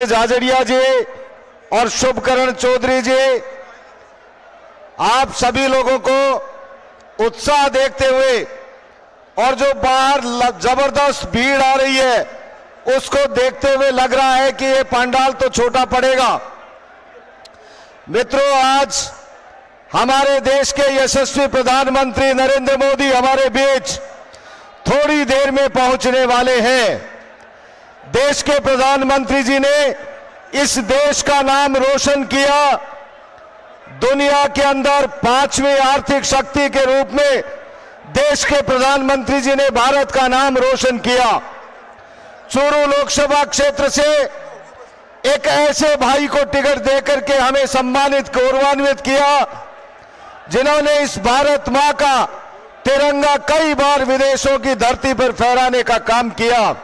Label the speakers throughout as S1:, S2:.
S1: जाजड़िया जी और शुभकरण चौधरी जी, आप सभी लोगों को उत्साह देखते हुए और जो बाहर जबरदस्त भीड़ आ रही है उसको देखते हुए लग रहा है कि ये पंडाल तो छोटा पड़ेगा। मित्रों, आज हमारे देश के यशस्वी प्रधानमंत्री नरेंद्र मोदी हमारे बीच थोड़ी देर में पहुंचने वाले हैं। देश के प्रधानमंत्री जी ने इस देश का नाम रोशन किया। दुनिया के अंदर 5वीं आर्थिक शक्ति के रूप में देश के प्रधानमंत्री जी ने भारत का नाम रोशन किया। चूरू लोकसभा क्षेत्र से एक ऐसे भाई को टिकट देकर के हमें सम्मानित गौरवान्वित किया जिन्होंने इस भारत मां का तिरंगा कई बार विदेशों की धरती पर फहराने का काम किया।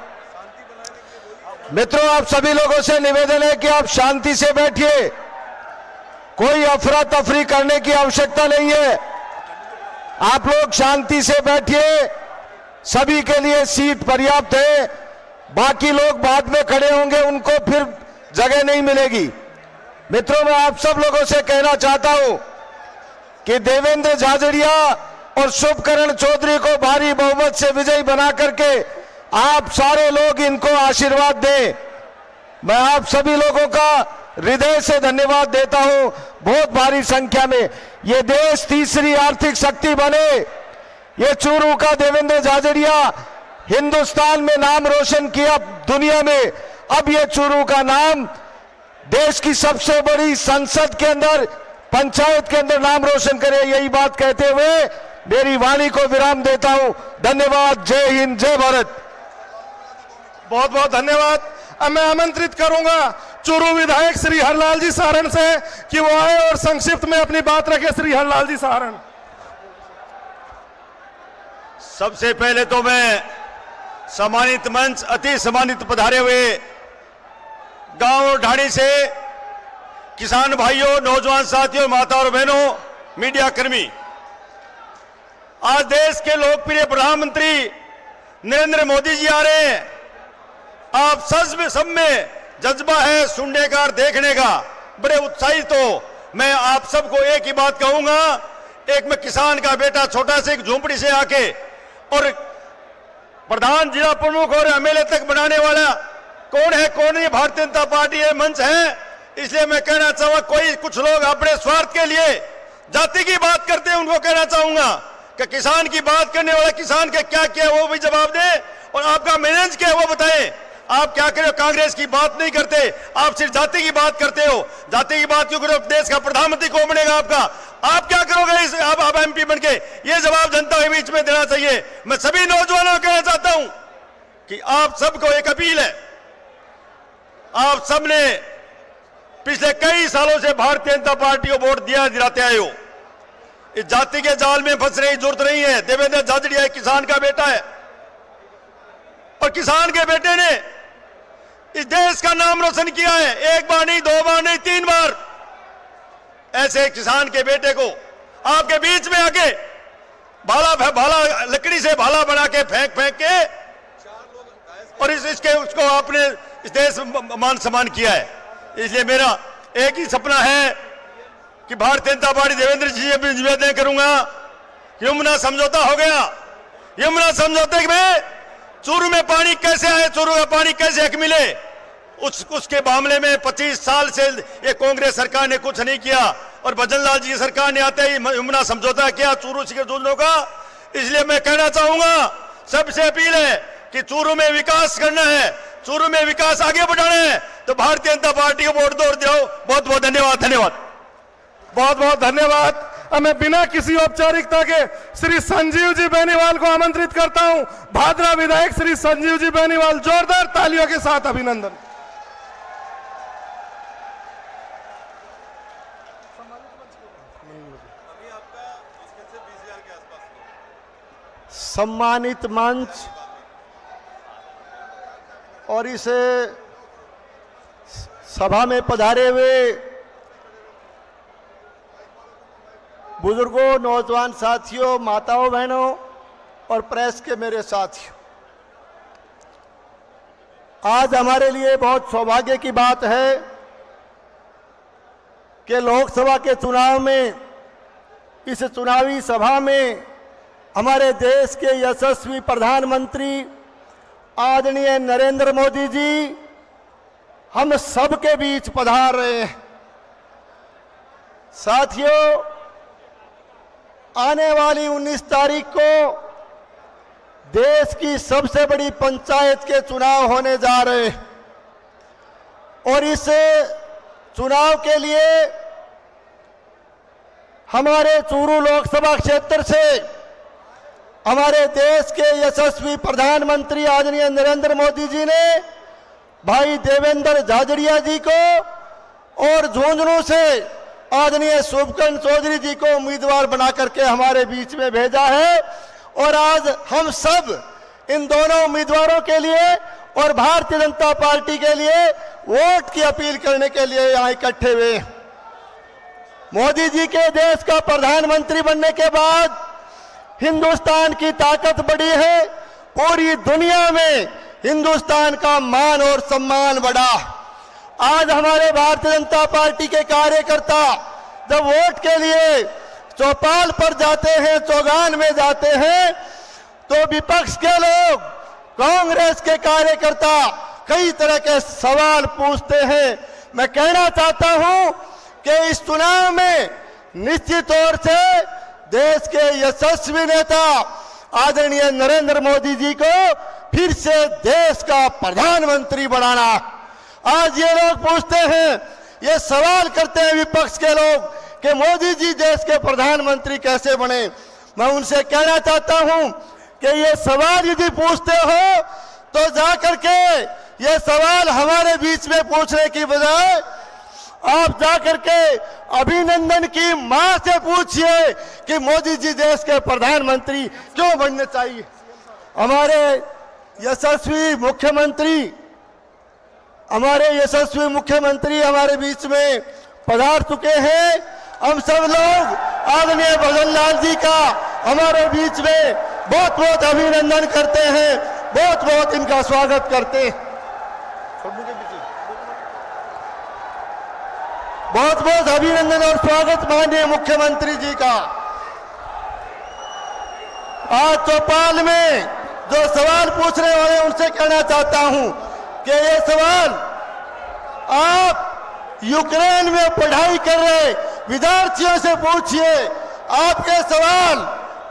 S1: मित्रों, आप सभी लोगों से निवेदन है कि आप शांति से बैठिए, कोई अफरा तफरी करने की आवश्यकता नहीं है। आप लोग शांति से बैठिए, सभी के लिए सीट पर्याप्त है। बाकी लोग बाद में खड़े होंगे, उनको फिर जगह नहीं मिलेगी। मित्रों, मैं आप सब लोगों से कहना चाहता हूं कि देवेंद्र झाझड़िया और शुभकरण चौधरी को भारी बहुमत से विजयी बना करके आप सारे लोग इनको आशीर्वाद दें। मैं आप सभी लोगों का हृदय से धन्यवाद देता हूं। बहुत भारी संख्या में ये देश तीसरी आर्थिक शक्ति बने। ये चूरू का देवेंद्र झाझड़िया हिंदुस्तान में नाम रोशन किया दुनिया में, अब ये चूरू का नाम देश की सबसे बड़ी संसद के अंदर, पंचायत के अंदर नाम रोशन करे। यही बात कहते हुए मेरी वाणी को विराम देता हूं। धन्यवाद। जय हिंद, जय भारत।
S2: बहुत बहुत धन्यवाद। अब मैं आमंत्रित करूंगा चूरू विधायक श्री हरलाल जी सारण से कि वो आए और संक्षिप्त में अपनी बात रखे। श्री हरलाल जी सारण।
S3: सबसे पहले तो मैं सम्मानित मंच, अति सम्मानित पधारे हुए गांव और ढाणी से किसान भाइयों, नौजवान साथियों, माता और बहनों, मीडिया कर्मी, आज देश के लोकप्रिय प्रधानमंत्री नरेंद्र मोदी जी आ रहे हैं। आप सब में जज्बा है सुनने का और देखने का, बड़े उत्साहित हो। मैं आप सबको एक ही बात कहूंगा, एक मैं किसान का बेटा, छोटा से एक झोंपड़ी से आके और प्रधान, जिला प्रमुख और एमएलए तक बनाने वाला कौन है, कौन नहीं, भारतीय जनता पार्टी है, मंच है। इसलिए मैं कहना चाहूंगा, कोई कुछ लोग अपने स्वार्थ के लिए जाति की बात करते हैं, उनको कहना चाहूंगा कि किसान की बात करने वाला किसान के क्या किया वो भी जवाब दे और आपका मैनेज क्या है वो बताएं। आप क्या करो, कांग्रेस की बात नहीं करते, आप सिर्फ जाति की बात करते हो। जाति की बात क्यों करो? देश का प्रधानमंत्री कौन बनेगा आपका? आप क्या करोगे इस आप एमपी बनके? ये जवाब जनता के बीच में देना चाहिए। मैं सभी नौजवानों को कहना चाहता हूं कि आप सबको एक अपील है, आप सबने पिछले कई सालों से भारतीय जनता पार्टी को वोट दिलाते आए हो। इस जाति के जाल में फंसने की जरूरत नहीं है। देवेंद्र झाझड़िया किसान का बेटा है और किसान के बेटे ने इस देश का नाम रोशन किया है। एक बार नहीं, 2 बार नहीं, 3 बार। ऐसे किसान के बेटे को आपके बीच में आके भाला लकड़ी से भाला बना के फेंक के और इसके उसको आपने इस देश में मान सम्मान किया है। इसलिए मेरा एक ही सपना है कि भारतीय जनता पार्टी देवेंद्र जी से निवेदन करूंगा, यमुना समझौता हो गया। यमुना समझौते में चूरू में पानी कैसे आए, चूरू का पानी कैसे हक मिले, उसके मामले में 25 साल से ये कांग्रेस सरकार ने कुछ नहीं किया और भजनलाल जी की सरकार ने आते ही यमुना समझौता किया चूरू के दूल्हों का। इसलिए मैं कहना चाहूंगा, सबसे अपील है कि चूरू में विकास करना है, चूरू में विकास आगे बढ़ाना है तो भारतीय जनता पार्टी को वोट दो। बहुत बहुत धन्यवाद। धन्यवाद,
S2: बहुत बहुत धन्यवाद। अब मैं बिना किसी औपचारिकता के श्री संजीव जी बेनीवाल को आमंत्रित करता हूं। भादरा विधायक श्री संजीव जी बेनीवाल, जोरदार तालियों के साथ अभिनंदन।
S4: सम्मानित मंच और इस सभा में पधारे हुए बुजुर्गों, नौजवान साथियों, माताओं, बहनों और प्रेस के मेरे साथियों, आज हमारे लिए बहुत सौभाग्य की बात है कि लोकसभा के चुनाव में, इस चुनावी सभा में हमारे देश के यशस्वी प्रधानमंत्री आदरणीय नरेंद्र मोदी जी हम सबके बीच पधार रहे हैं। साथियों, आने वाली 19 तारीख को देश की सबसे बड़ी पंचायत के चुनाव होने जा रहे हैं और इस चुनाव के लिए हमारे चूरू लोकसभा क्षेत्र से हमारे देश के यशस्वी प्रधानमंत्री आदरणीय नरेंद्र मोदी जी ने भाई देवेंद्र झाझड़िया जी को और झुंझुनू से आदरणीय शुभकरण चौधरी जी को उम्मीदवार बना करके हमारे बीच में भेजा है और आज हम सब इन दोनों उम्मीदवारों के लिए और भारतीय जनता पार्टी के लिए वोट की अपील करने के लिए यहाँ इकट्ठे हुए हैं। मोदी जी के देश का प्रधानमंत्री बनने के बाद हिंदुस्तान की ताकत बढ़ी है, पूरी दुनिया में हिंदुस्तान का मान और सम्मान बढ़ा। आज हमारे भारतीय जनता पार्टी के कार्यकर्ता जब वोट के लिए चौपाल पर जाते हैं, चौगान में जाते हैं, तो विपक्ष के लोग, कांग्रेस के कार्यकर्ता कई तरह के सवाल पूछते हैं। मैं कहना चाहता हूं कि इस चुनाव में निश्चित तौर से देश के यशस्वी नेता आदरणीय नरेंद्र मोदी जी को फिर से देश का प्रधानमंत्री बनाना। आज ये लोग पूछते हैं, ये सवाल करते हैं विपक्ष के लोग कि मोदी जी देश के प्रधानमंत्री कैसे बने। मैं उनसे कहना चाहता हूं कि ये सवाल यदि पूछते हो तो जाकर के ये सवाल हमारे बीच में पूछने की बजाय आप जाकर के अभिनंदन की मां से पूछिए कि मोदी जी देश के प्रधानमंत्री क्यों बनने चाहिए। हमारे यशस्वी मुख्यमंत्री हमारे बीच में पधार चुके हैं। हम सब लोग आदरणीय भजन लाल जी का हमारे बीच में बहुत बहुत अभिनंदन करते हैं, बहुत बहुत इनका स्वागत करते हैं। बहुत बहुत अभिनंदन और स्वागत माननीय मुख्यमंत्री जी का। आज चौपाल में जो सवाल पूछने वाले उनसे कहना चाहता हूं कि ये सवाल आप यूक्रेन में पढ़ाई कर रहे विद्यार्थियों से पूछिए। आपके सवाल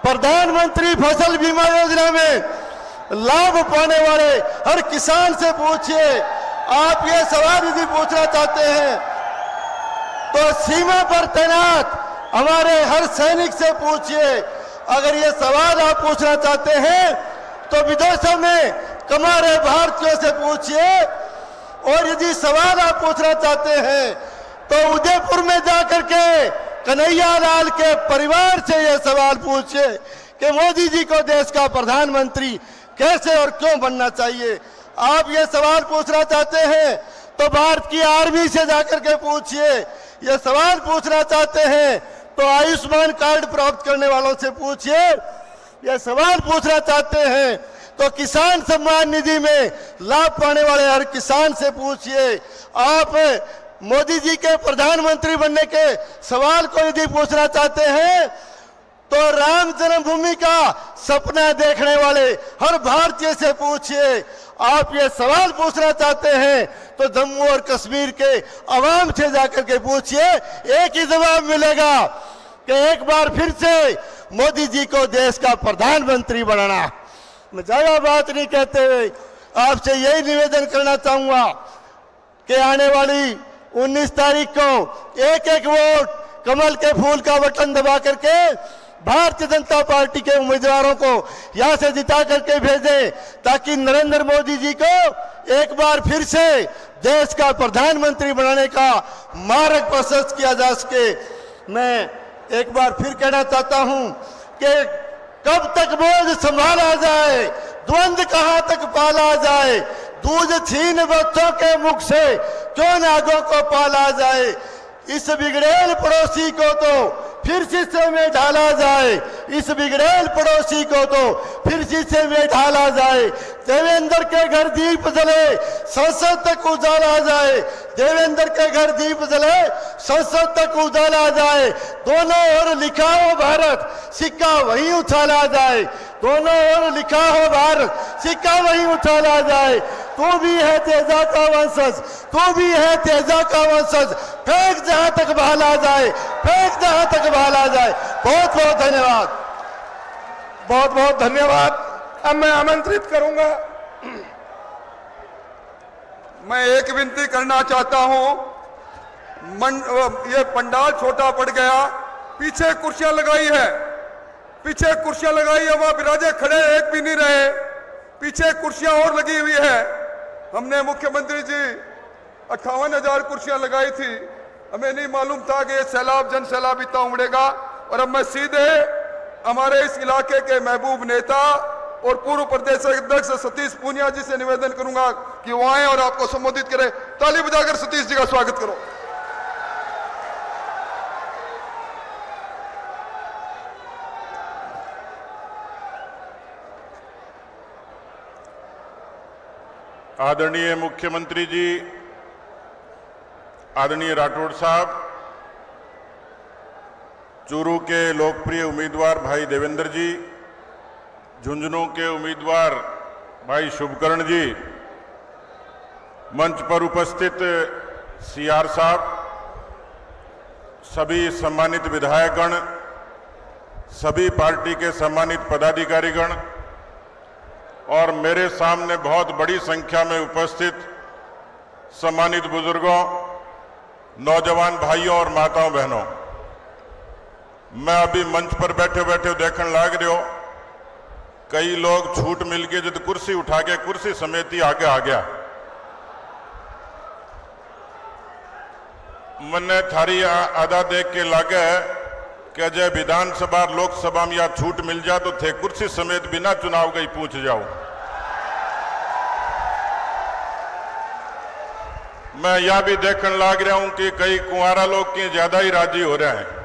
S4: प्रधानमंत्री फसल बीमा योजना में लाभ पाने वाले हर किसान से पूछिए। आप ये सवाल यदि पूछना चाहते हैं तो सीमा पर तैनात हमारे हर सैनिक से पूछिए। अगर ये सवाल आप पूछना चाहते हैं तो विदेशों में कमा रहे भारतीयों से पूछिए। और यदि सवाल आप पूछना चाहते हैं तो उदयपुर में जाकर के कन्हैया लाल के परिवार से यह सवाल पूछिए कि मोदी जी को देश का प्रधानमंत्री कैसे और क्यों बनना चाहिए। आप ये सवाल पूछना चाहते हैं तो भारत की आर्मी से जाकर के पूछिए। ये सवाल पूछना चाहते हैं तो आयुष्मान कार्ड प्राप्त करने वालों से पूछिए। ये सवाल पूछना चाहते हैं तो किसान सम्मान निधि में लाभ पाने वाले हर किसान से पूछिए। आप मोदी जी के प्रधानमंत्री बनने के सवाल को यदि पूछना चाहते हैं तो राम जन्मभूमि का सपना देखने वाले हर भारतीय से पूछिए। आप ये सवाल पूछना चाहते हैं तो जम्मू और कश्मीर के अवाम से जाकर के पूछिए। एक ही जवाब मिलेगा कि एक बार फिर से मोदी जी को देश का प्रधानमंत्री बनाना। मैं ज्यादा बात नहीं कहते हुए आपसे यही निवेदन करना चाहूंगा कि आने वाली 19 तारीख को एक एक वोट कमल के फूल का बटन दबा करके भारतीय जनता पार्टी के उम्मीदवारों को यहां से जिता करके भेजें ताकि नरेंद्र मोदी जी को एक बार फिर से देश का प्रधानमंत्री बनाने का मार्ग प्रशस्त किया जा सके। मैं एक बार फिर कहना चाहता हूं कि कब तक बोझ संभाला जाए, द्वंद्व कहां तक पाला जाए, दूध छीन बच्चों के मुख से क्यों नागों को पाला जाए। इस बिगड़ेल पड़ोसी को तो फिर शीशे में ढाला जाए, इस बिगड़ेल पड़ोसी को तो फिर शीशे में ढाला जाए। देवेंद्र के घर दीप जले, संसद तक उजाला जाए। देवेंद्र के घर दीप जले, संसद तक उजाला जाए। दोनों ओर लिखा हो भारत, सिक्का वहीं उछाला जाए। दोनों ओर लिखा हो भारत, सिक्का वहीं उछाला जाए। तू भी है तेजा का वंशज, तू भी है तेजा का वंशज। फेंक जहां तक भाला जाए, फेंक जहां तक भाला जाए। बहुत बहुत धन्यवाद।
S2: बहुत बहुत धन्यवाद। अब मैं आमंत्रित करूंगा,
S5: मैं एक विनती करना चाहता हूं। ये पंडाल छोटा पड़ गया, पीछे कुर्सियां लगाई है, पीछे कुर्सियां लगाई है, वहां विराजे खड़े एक भी नहीं रहे, पीछे कुर्सियां और लगी हुई है। हमने मुख्यमंत्री जी 58,000 कुर्सियां लगाई थी, हमें नहीं मालूम था कि ये सैलाब जन सैलाब इतना उमड़ेगा। और अब मैं सीधे हमारे इस इलाके के महबूब नेता और पूर्व प्रदेश अध्यक्ष सतीश पूनिया जी से निवेदन करूंगा कि वो आए और आपको संबोधित करें। ताली बजाकर सतीश जी का स्वागत करो।
S6: आदरणीय मुख्यमंत्री जी, आदरणीय राठौड़ साहब, चूरू के लोकप्रिय उम्मीदवार भाई देवेंद्र जी, झुंझुनू के उम्मीदवार भाई शुभकर्ण जी, मंच पर उपस्थित सीआर साहब, सभी सम्मानित विधायकगण, सभी पार्टी के सम्मानित पदाधिकारीगण और मेरे सामने बहुत बड़ी संख्या में उपस्थित सम्मानित बुजुर्गों, नौजवान भाइयों और माताओं बहनों, मैं अभी मंच पर बैठे बैठे देखने लग रहे हो कई लोग छूट मिल के जब कुर्सी उठा के कुर्सी समेत ही आगे आ गया। मैंने थारी आधा देख के लगे कि अजय विधानसभा लोकसभा में या छूट मिल जाए तो थे कुर्सी समेत बिना चुनाव गई पूछ जाओ। मैं यह भी देखने लग रहा हूं कि कई कुंवारा लोग की ज्यादा ही राजी हो रहे हैं।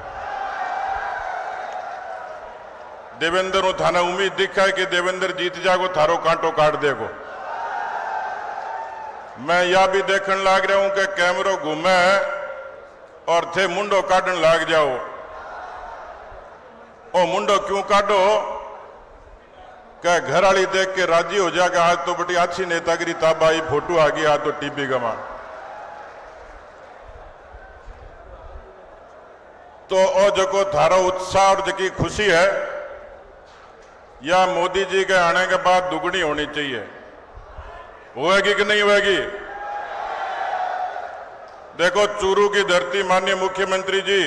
S6: देवेंद्र थाना उम्मीद दिखा है कि देवेंद्र जीत जागो, थारो कांटो काट देगो। मैं यह भी देखने लग रहा हूं कि कैमरो घूमे और थे मुंडो काटने लग जाओ। ओ मुंडो क्यों काटो? क्या घर वाली देख के राजी हो जाएगा, आज तो बड़ी अच्छी नेतागिरी ताब आई, फोटो आ गई, आज तो टीपी गवा। तो ओ जो थारा उत्साह और जकी खुशी है या मोदी जी के आने के बाद दुगनी होनी चाहिए। होएगी कि नहीं होएगी? देखो, चूरू की धरती, माननीय मुख्यमंत्री जी,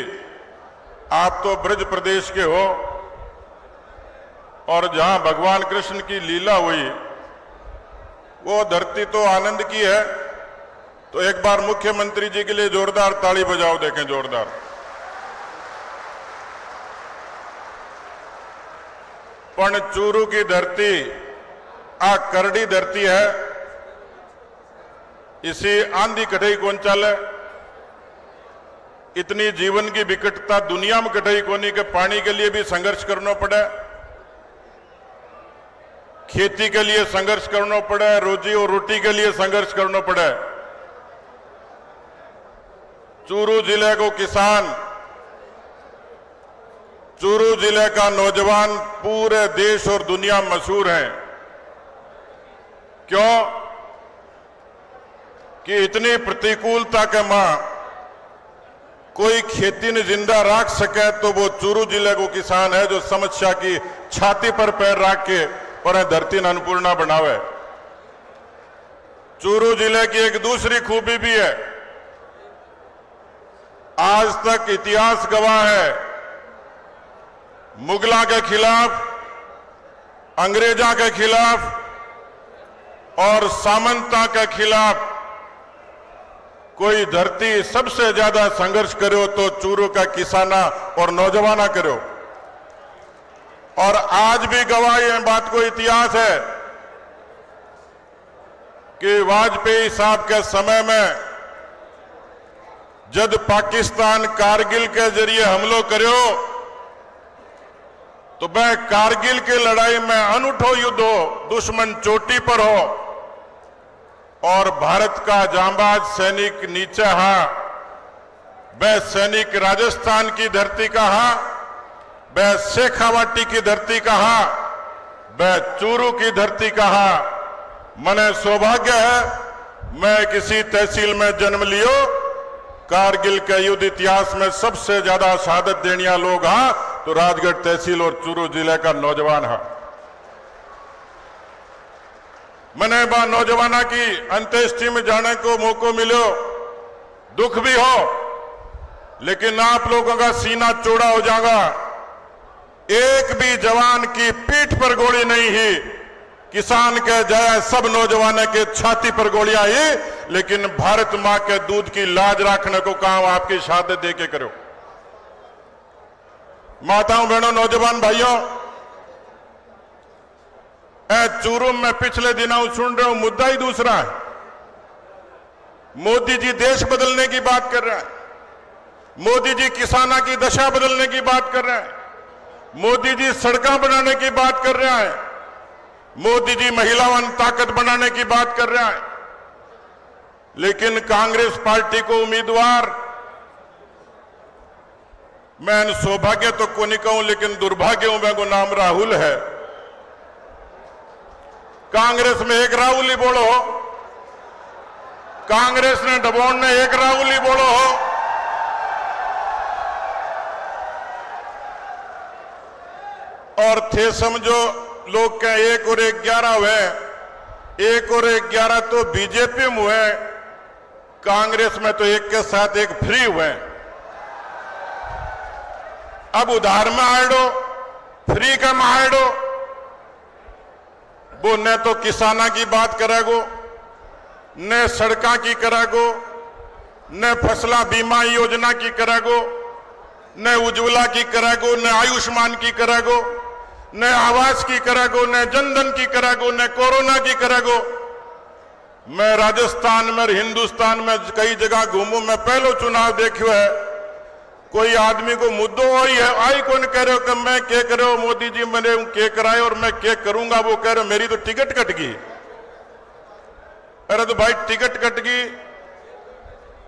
S6: आप तो ब्रज प्रदेश के हो और जहां भगवान कृष्ण की लीला हुई वो धरती तो आनंद की है। तो एक बार मुख्यमंत्री जी के लिए जोरदार ताली बजाओ, देखें जोरदार। पण चूरू की धरती आ करड़ी धरती है, इसी आंधी कठई कौन चले, इतनी जीवन की विकटता दुनिया में कठई कोनी के पानी के लिए भी संघर्ष करना पड़े, खेती के लिए संघर्ष करना पड़े, रोजी और रोटी के लिए संघर्ष करना पड़े। चूरू जिले को किसान, चूरू जिले का नौजवान पूरे देश और दुनिया में मशहूर हैं। क्यों? कि इतनी प्रतिकूलता के मां कोई खेती ने जिंदा रख सके तो वो चूरू जिले को किसान है, जो समस्या की छाती पर पैर रख के और धरती न अन्नपूर्णा बनावे। चूरू जिले की एक दूसरी खूबी भी है, आज तक इतिहास गवाह है, मुगलों के खिलाफ, अंग्रेजों के खिलाफ और सामंता के खिलाफ कोई धरती सबसे ज्यादा संघर्ष करो तो चूरू का किसाना और नौजवाना करो। और आज भी गवाही है, बात को इतिहास है कि वाजपेयी साहब के समय में जब पाकिस्तान कारगिल के जरिए हमलों करो तो वह कारगिल की लड़ाई में अनूठो युद्ध हो, दुश्मन चोटी पर हो और भारत का जांबाज सैनिक नीचे हा, वह सैनिक राजस्थान की धरती का हा, वह शेखावाटी की धरती का हा, वह चूरू की धरती का हा। मने सौभाग्य है मैं किसी तहसील में जन्म लियो, कारगिल के युद्ध इतिहास में सबसे ज्यादा शहादत देनिया लोग हा तो राजगढ़ तहसील और चूरू जिले का नौजवान है। मैंने बा नौजवाना की अंत्येष्टि में जाने को मौका मिलो, दुख भी हो लेकिन आप लोगों का सीना चौड़ा हो जाएगा। एक भी जवान की पीठ पर गोली नहीं ही, किसान के जय सब नौजवानों के छाती पर गोलियां ही, लेकिन भारत मां के दूध की लाज रखने को काम आपकी शहादत दे के करो। माताओं बहनों नौजवान भाइयों, चूरू में पिछले दिनों सुन रहे हो मुद्दा ही दूसरा है। मोदी जी देश बदलने की बात कर रहे हैं, मोदी जी किसाना की दशा बदलने की बात कर रहे हैं, मोदी जी सड़कें बनाने की बात कर रहे हैं, मोदी जी महिलाओं ताकत बनाने की बात कर रहे हैं। लेकिन कांग्रेस पार्टी को उम्मीदवार, मैं सौभाग्य तो को नहीं कहूं लेकिन दुर्भाग्य हूं, मैं को नाम राहुल है। कांग्रेस में एक राहुल ही बोलो हो, कांग्रेस ने डबोन ने एक राहुल ही बोलो हो। और थे समझो लोग क्या 1 और 1 11 हुए, 1 और 1 11 तो बीजेपी में हुए, कांग्रेस में तो एक के साथ एक फ्री हुए। अब उधार में आड़ो, फ्री का में आड़ो, वो न तो किसाना की बात करेगो, न सड़का की करेगो, न फसला बीमा योजना की करेगो, न उज्ज्वला की करेगो, न आयुष्मान की करेगो, न आवास की करेगो, न जनधन की करेगो, न कोरोना की करेगो। मैं राजस्थान में हिंदुस्तान में कई जगह घूमू, मैं पहलो चुनाव देखियो है, कोई आदमी को मुद्दों आई है, आई कौन कह रहे हो कि मैं क्या कर रहे हो मोदी जी मैंने क्या कराए और मैं क्या करूंगा, वो कह रहे हो मेरी तो टिकट कट गई। अरे तो भाई टिकट कट गई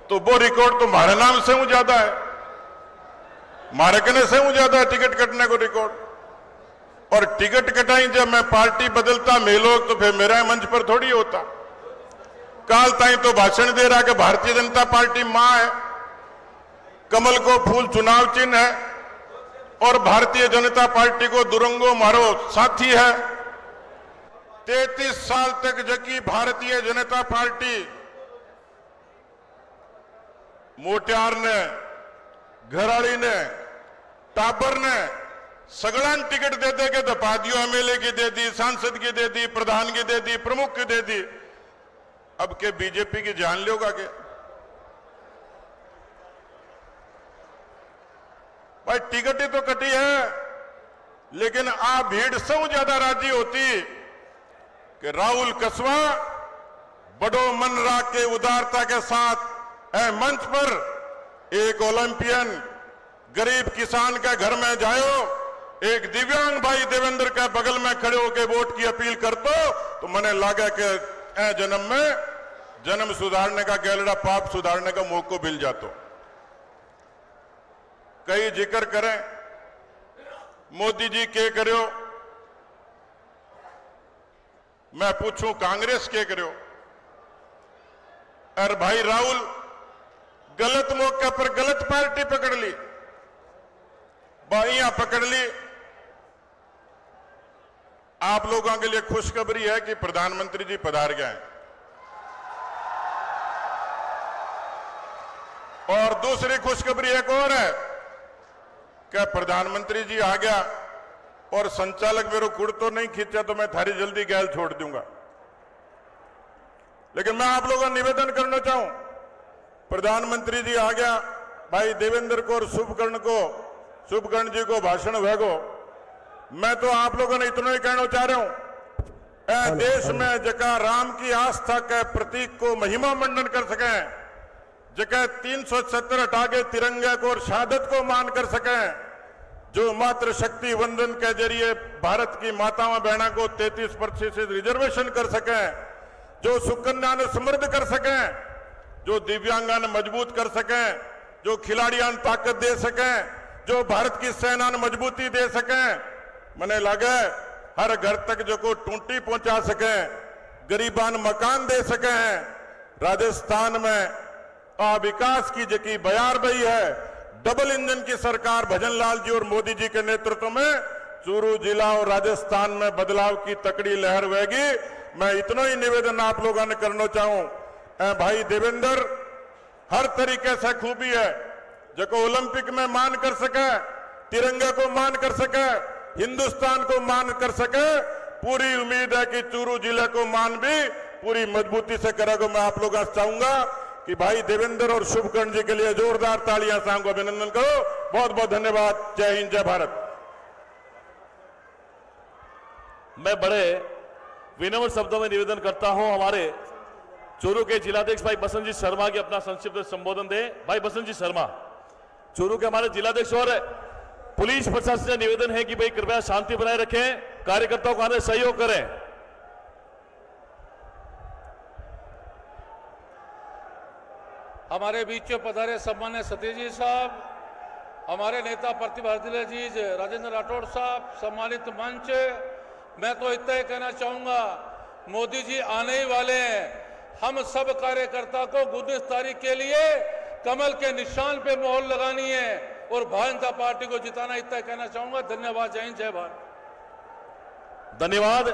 S6: तो वो रिकॉर्ड तो हमारे नाम से हूं ज्यादा है, हमारे कहने से हूं ज्यादा है टिकट कटने को रिकॉर्ड। और टिकट कटाई जब मैं पार्टी बदलता मेलोग तो फिर मेरा मंच पर थोड़ी होता। काल ताई तो भाषण दे रहा कि भारतीय जनता पार्टी मां है, कमल को फूल चुनाव चिन्ह है और भारतीय जनता पार्टी को दुरंगो मारो साथी है। 33 साल तक जकी भारतीय जनता पार्टी मोटियार ने, घराड़ी ने, टाबर ने सगड़ान टिकट दे दे के दपा दियो, एमएलए की दे दी, सांसद की दे दी, प्रधान की दे दी, प्रमुख की दे दी। अब के बीजेपी की जान लोगा के भाई टिकट ही तो कटी है, लेकिन आप भीड़ से ज्यादा राजी होती कि राहुल कसवा बड़ो मन राख के उदारता के साथ मंच पर एक ओलंपियन गरीब किसान के घर में जाओ, एक दिव्यांग भाई देवेंद्र के बगल में खड़े होकर वोट की अपील करते तो मने लगा कि जन्म में जन्म सुधारने का गैलड़ा पाप सुधारने का मौका मिल जातो। कई जिक्र करें मोदी जी के करो, मैं पूछूं कांग्रेस के करो। अरे भाई राहुल गलत मौके पर गलत पार्टी पकड़ ली, बाइयां पकड़ ली। आप लोगों के लिए खुशखबरी है कि प्रधानमंत्री जी पधार गए और दूसरी खुशखबरी एक और है कि प्रधानमंत्री जी आ गया और संचालक मेरे कुड़ तो नहीं खींचा तो मैं थारी जल्दी गैल छोड़ दूंगा। लेकिन मैं आप लोगों को निवेदन करना चाहूं, प्रधानमंत्री जी आ गया, भाई देवेंद्र को और शुभकर्ण जी को भाषण भेगो। मैं तो आप लोगों ने इतना ही कहना चाह रहा हूं, देश में जका राम की आस्था के प्रतीक को महिमा मंडन कर सके, जगह 370 हटा के तिरंगे को और शहादत को मान कर सके, जो मातृ शक्ति वंदन के जरिए भारत की माताओं बहनों को 33% रिजर्वेशन कर सकें, जो सुकन्या ने समृद्ध कर सकें, जो दिव्यांगा ने मजबूत कर सकें, जो खिलाड़ियों ने ताकत दे सकें, जो भारत की सेना ने मजबूती दे सकें। मने लगे हर घर तक जो को टूटी पहुंचा सकें, गरीबान मकान दे सकें। राजस्थान में विकास की जकी बयार बई है, डबल इंजन की सरकार भजन लाल जी और मोदी जी के नेतृत्व में चूरू जिला और राजस्थान में बदलाव की तकड़ी लहर बहेगी। मैं इतना ही निवेदन आप लोगों ने करना चाहूं, भाई देवेंद्र हर तरीके से खूबी है, जो ओलंपिक में मान कर सके, तिरंगे को मान कर सके, हिंदुस्तान को मान कर सके। पूरी उम्मीद है कि चूरू जिले को मान भी पूरी मजबूती से करेगा। मैं आप लोगों से चाहूंगा कि भाई देवेंद्र और शुभकर्ण जी के लिए जोरदार तालियां सांग अभिनंदन करो। बहुत बहुत धन्यवाद। जय हिंद, जय भारत।
S7: मैं बड़े विनम्र शब्दों में निवेदन करता हूं, हमारे चूरू के जिलाध्यक्ष भाई बसंत जी शर्मा की अपना संक्षिप्त संबोधन दे। भाई बसंत जी शर्मा, चूरू के हमारे जिलाध्यक्ष, और पुलिस प्रशासन से निवेदन है कि भाई कृपया शांति बनाए रखें, कार्यकर्ताओं को आने सहयोग करें।
S8: हमारे बीच में पधारे सम्मान्य सतीश जी साहब, हमारे नेता प्रतिभागी अजीज राजेंद्र राठौड़ साहब, सम्मानित मंच, मैं तो इतना ही कहना चाहूंगा, मोदी जी आने ही वाले हैं। हम सब कार्यकर्ता को 19 तारीख के लिए कमल के निशान पे मोहर लगानी है और भारतीय जनता पार्टी को जिताना, इतना कहना चाहूंगा। धन्यवाद। जय हिंद, जय भारत।
S7: धन्यवाद।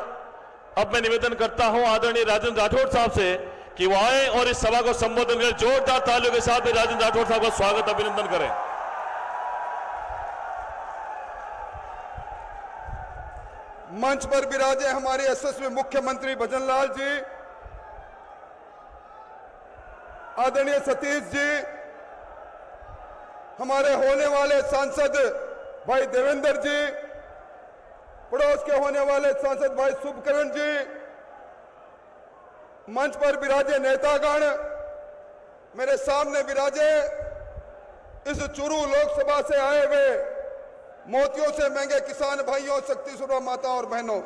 S7: अब मैं निवेदन करता हूं आदरणीय राजेंद्र राठौड़ साहब से कि वो आए और इस सभा को संबोधन करें। जोरदार तालियों के साथ राजेंद्र राठौड़ साहब का स्वागत अभिनंदन करें।
S5: मंच पर विराजे हमारे यशस्वी मुख्यमंत्री भजन लाल जी, आदरणीय सतीश जी, हमारे होने वाले सांसद भाई देवेंद्र जी, पड़ोस के होने वाले सांसद भाई शुभकर्ण जी, मंच पर विराजे नेतागण, मेरे सामने विराजे इस चूरू लोकसभा से आए हुए मोतियों से महंगे किसान भाइयों, शक्ति स्वरूप माता और बहनों,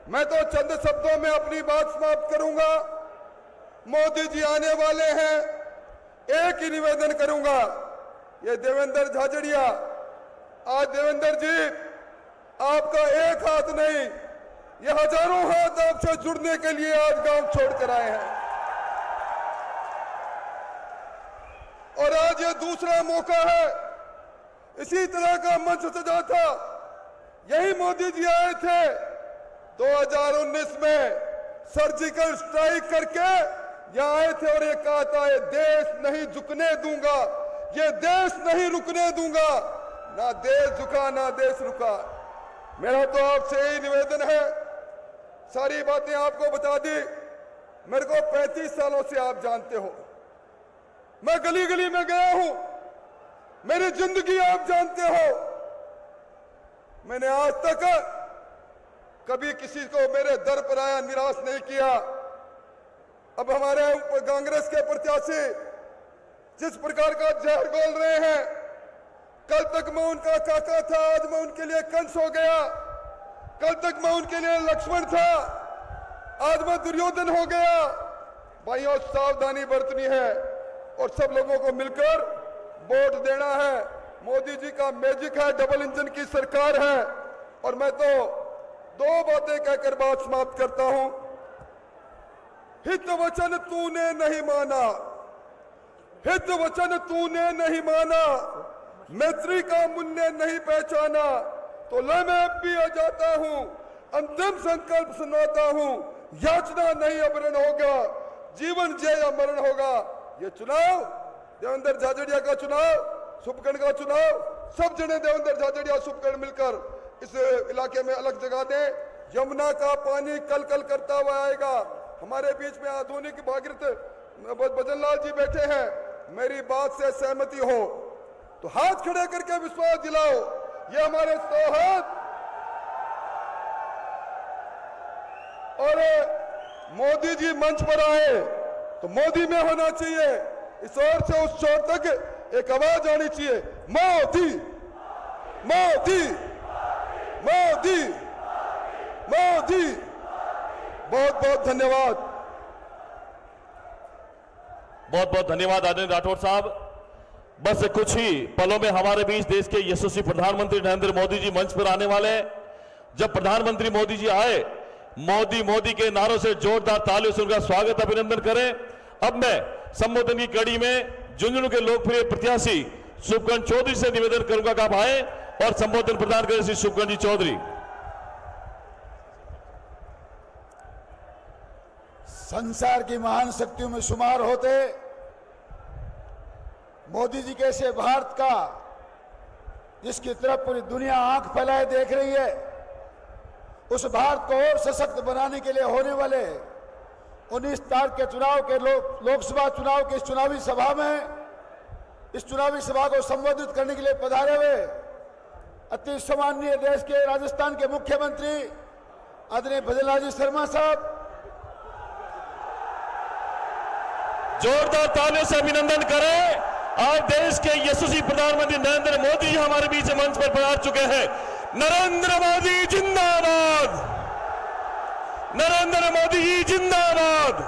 S5: मैं तो चंद शब्दों में अपनी बात समाप्त करूंगा। मोदी जी आने वाले हैं, एक ही निवेदन करूंगा, ये देवेंद्र झाझड़िया, आज देवेंद्र जी आपका एक हाथ नहीं, ये हजारों हाथ आपसे जुड़ने के लिए आज गांव छोड़कर आए हैं, और आज ये दूसरा मौका है। इसी तरह का मंच सजा था, यही मोदी जी आए थे 2019 में, सर्जिकल स्ट्राइक करके यहां आए थे और ये कहा था, ये देश नहीं झुकने दूंगा, ये देश नहीं रुकने दूंगा। ना देश झुका ना देश रुका। मेरा तो आपसे यही निवेदन है, सारी बातें आपको बता दी। मेरे को 35 सालों से आप जानते हो, मैं गली गली में गया हूं, मेरी जिंदगी आप जानते हो। मैंने आज तक कभी किसी को मेरे दर पर आया निराश नहीं किया। अब हमारे कांग्रेस के प्रत्याशी जिस प्रकार का जहर बोल रहे हैं, कल तक मैं उनका काका था, आज मैं उनके लिए कंस हो गया। कल तक मैं उनके लिए लक्ष्मण था, आज मैं दुर्योधन हो गया। भाइयों, सावधानी बरतनी है और सब लोगों को मिलकर वोट देना है। मोदी जी का मैजिक है, डबल इंजन की सरकार है। और मैं तो दो बातें कहकर बात समाप्त करता हूं। हित वचन तूने नहीं माना, हित वचन तूने नहीं माना, मैत्री का मूल्य नहीं पहचाना, तो ले मैं अब भी आ जाता हूं, अंतिम संकल्प सुनाता हूं, याचना नहीं अमरण होगा, जीवन जय अमरण होगा। ये चुनाव देवेंद्र झाझड़िया का चुनाव, शुभकर्ण का चुनाव, सब जने देवेंद्र झाझड़िया शुभकर्ण मिलकर इस इलाके में अलग जगह दें। यमुना का पानी कल कल करता हुआ आएगा। हमारे बीच में आधुनिक भागीरथ भजन लाल जी बैठे हैं, मेरी बात से सहमति हो तो हाथ खड़े करके विश्वास दिलाओ। ये हमारे सौहार्द और मोदी जी मंच पर आए तो मोदी में होना चाहिए, इस ओर से उस छोर तक एक आवाज आनी चाहिए, मोदी मोदी मोदी मोदी। बहुत बहुत धन्यवाद।
S7: बहुत बहुत धन्यवाद आदरणीय राठौड़ साहब। बस कुछ ही पलों में हमारे बीच देश के यशस्वी प्रधानमंत्री नरेंद्र मोदी जी मंच पर आने वाले हैं। जब प्रधानमंत्री मोदी जी आए, मोदी मोदी के नारों से जोरदार तालियों से उनका स्वागत अभिनंदन करें। अब मैं संबोधन की कड़ी में झुंझुनू के लोकप्रिय प्रत्याशी शुभकरण चौधरी से निवेदन करूंगा कि आप आए और संबोधन प्रदान करें। श्री शुभकरण जी चौधरी।
S9: संसार की महान शक्तियों में शुमार होते मोदी जी कैसे भारत का, जिसकी तरफ पूरी दुनिया आंख फैलाए देख रही है, उस भारत को और सशक्त बनाने के लिए होने वाले 19 तारीख के चुनाव के लोकसभा चुनाव की इस चुनावी सभा में, इस चुनावी सभा को संबोधित करने के लिए पधारे हुए अति सम्माननीय देश के राजस्थान के मुख्यमंत्री आदरणीय भजनलाल जी शर्मा साहब,
S7: जोरदार तालियों से अभिनंदन करें। और देश के यशस्वी प्रधानमंत्री नरेंद्र मोदी जी हमारे बीच मंच पर पधार चुके हैं। नरेंद्र मोदी जिंदाबाद, नरेंद्र मोदी जी जिंदाबाद,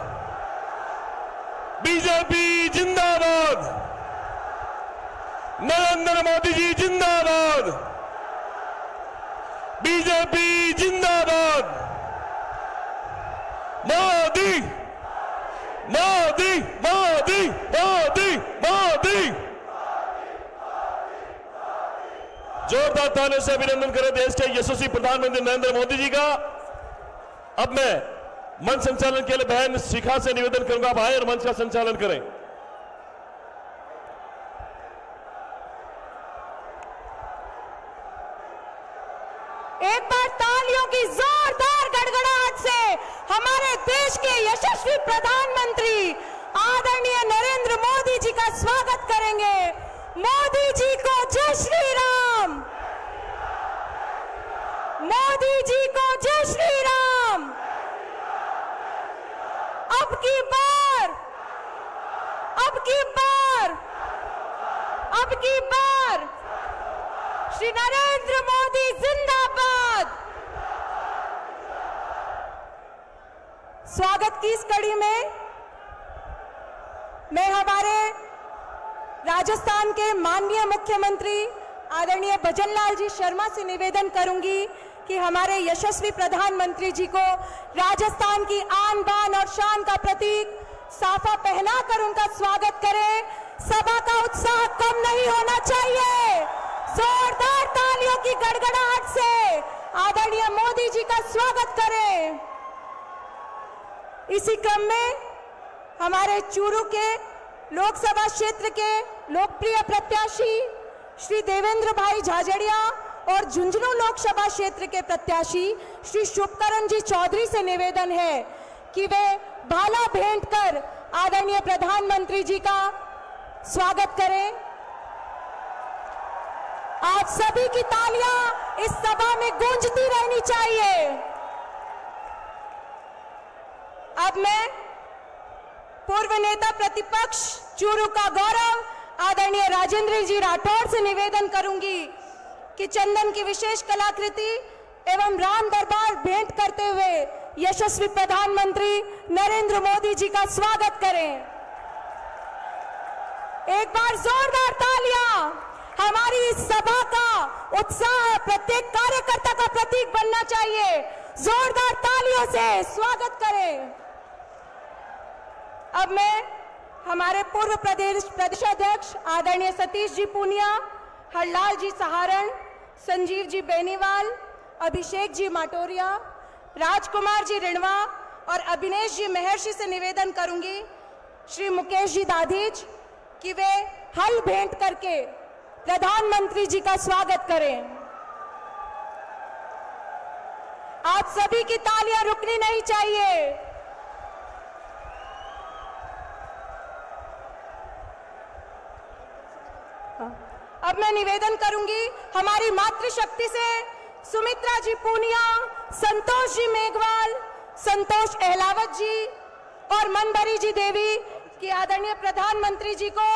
S7: बीजेपी जिंदाबाद, नरेंद्र मोदी जी जिंदाबाद, बीजेपी जिंदाबाद, मोदी मोदी मोदी मोदी मोदी। जोरदार तालियों से अभिनंदन करें देश के यशस्वी प्रधानमंत्री नरेंद्र मोदी जी का। अब मैं मंच संचालन के लिए बहन शिखा से निवेदन करूंगा, आप आए और मंच का संचालन करें।
S10: एक बार तालियों की जोरदार गड़गड़ाहट से हमारे देश के यशस्वी प्रधानमंत्री आदरणीय नरेंद्र मोदी जी का स्वागत करेंगे। मोदी जी को जय श्री राम, मोदी जी को जय श्री राम। अब की बार, अब की बार, अब की बार श्री नरेंद्र मोदी जिंदाबाद। स्वागत की इस कड़ी में मैं हमारे राजस्थान के माननीय मुख्यमंत्री आदरणीय भजनलाल जी शर्मा से निवेदन करूंगी कि हमारे यशस्वी प्रधानमंत्री जी को राजस्थान की आन बान और शान का प्रतीक साफा पहनाकर उनका स्वागत करें। सभा का उत्साह कम नहीं होना चाहिए। जोरदार तालियों की गड़गड़ाहट से आदरणीय मोदी जी का स्वागत करें। इसी क्रम में हमारे चूरू के लोकसभा क्षेत्र के लोकप्रिय प्रत्याशी श्री देवेंद्र भाई झाझड़िया और झुंझुनू लोकसभा क्षेत्र के प्रत्याशी श्री शुभकरण जी चौधरी से निवेदन है कि वे भाला भेंट कर आदरणीय प्रधानमंत्री जी का स्वागत करें। आप सभी की तालियां इस सभा में गूंजती रहनी चाहिए। अब मैं पूर्व नेता प्रतिपक्ष चूरू का गौरव आदरणीय राजेंद्र जी राठौड़ से निवेदन करूंगी कि चंदन की विशेष कलाकृति एवं राम दरबार भेंट करते हुए यशस्वी प्रधानमंत्री नरेंद्र मोदी जी का स्वागत करें। एक बार जोरदार तालियां। हमारी इस सभा का उत्साह प्रत्येक कार्यकर्ता का प्रतीक बनना चाहिए। जोरदार तालियों से स्वागत करें। अब मैं हमारे पूर्व प्रदेशाध्यक्ष आदरणीय सतीश जी पूनिया, हरलाल जी सहारण, संजीव जी बेनीवाल, अभिषेक जी माटोरिया, राजकुमार जी रिणवा और अभिनेश जी महर्षि से निवेदन करूंगी श्री मुकेश जी दाधीच कि वे हल भेंट करके प्रधानमंत्री जी का स्वागत करें। आप सभी की तालियां रुकनी नहीं चाहिए। अब मैं निवेदन करूंगी हमारी मातृशक्ति से सुमित्रा जी पूनिया, संतोष जी मेघवाल, संतोष अहलावत जी और मनभरी जी देवी की आदरणीय प्रधानमंत्री जी को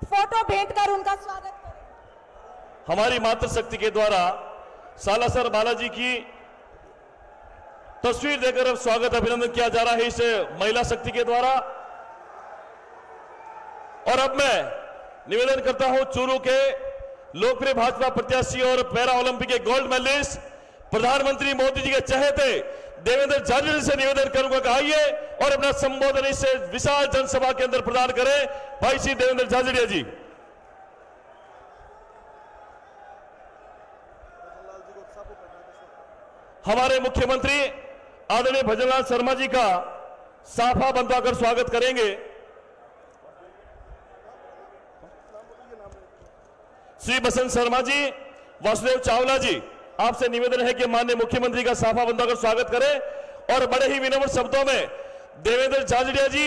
S10: फोटो भेंट कर उनका स्वागत करें।
S7: हमारी मातृशक्ति के द्वारा सालासर बालाजी की तस्वीर देकर अब स्वागत अभिनंदन किया जा रहा है इस महिला शक्ति के द्वारा। और अब मैं निवेदन करता हूं चूरू के लोकप्रिय भाजपा प्रत्याशी और पैरा ओलंपिक के गोल्ड मेडलिस्ट प्रधानमंत्री मोदी जी के चहेते देवेंद्र झाझड़िया से निवेदन करूंगा कि आइए और अपना संबोधन इस विशाल जनसभा के अंदर प्रदान करें। भाई श्री देवेंद्र झाझड़िया जी। हमारे मुख्यमंत्री आदरणीय भजनलाल शर्मा जी का साफा बंधवाकर स्वागत करेंगे। श्री बसंत शर्मा जी, वासुदेव चावला जी, आपसे निवेदन है कि माननीय मुख्यमंत्री का साफा बंधवाकर स्वागत करें और बड़े ही विनम्र शब्दों में देवेंद्र झाझड़िया जी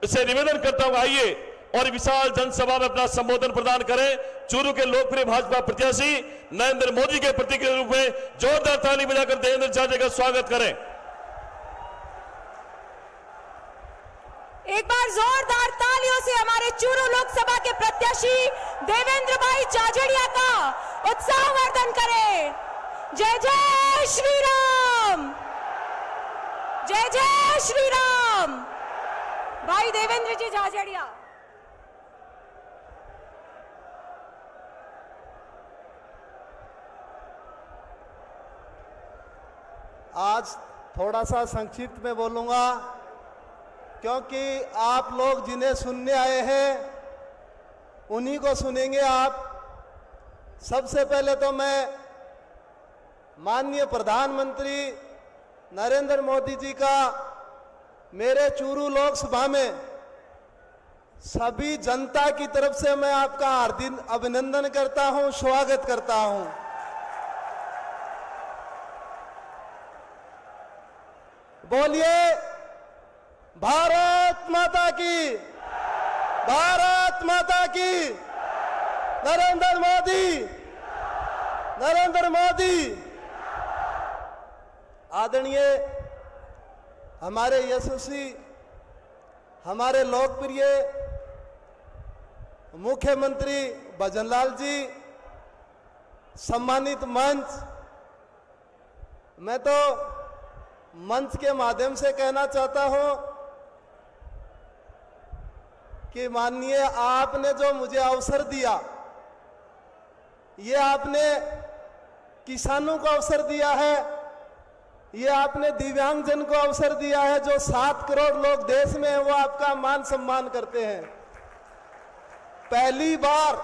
S7: से निवेदन करता हूं आइए और विशाल जनसभा में अपना संबोधन प्रदान करें। चूरू के लोकप्रिय भाजपा प्रत्याशी नरेंद्र मोदी के प्रतीक के रूप में जोरदार ताली बजाकर देवेंद्र झाझड़िया का स्वागत करें।
S10: एक बार जोरदार तालियों से हमारे चूरू लोकसभा के प्रत्याशी देवेंद्र भाई झाझड़िया का उत्साहवर्धन करें। जय जय श्री राम, जय जय श्री राम। भाई देवेंद्र जी झाझड़िया।
S4: आज थोड़ा सा संक्षिप्त में बोलूंगा क्योंकि आप लोग जिन्हें सुनने आए हैं उन्हीं को सुनेंगे आप। सबसे पहले तो मैं माननीय प्रधानमंत्री नरेंद्र मोदी जी का मेरे चूरू लोकसभा में सभी जनता की तरफ से मैं आपका हार्दिक अभिनंदन करता हूं, स्वागत करता हूं। बोलिए भारत माता की, भारत माता की। नरेंद्र मोदी, नरेंद्र मोदी। आदरणीय हमारे यशस्वी, हमारे लोकप्रिय मुख्यमंत्री भजनलाल जी, सम्मानित मंच, मैं तो मंच के माध्यम से कहना चाहता हूं कि माननीय आपने जो मुझे अवसर दिया, ये आपने किसानों को अवसर दिया है, ये आपने दिव्यांगजन को अवसर दिया है। जो 7 करोड़ लोग देश में हैं वो आपका मान सम्मान करते हैं। पहली बार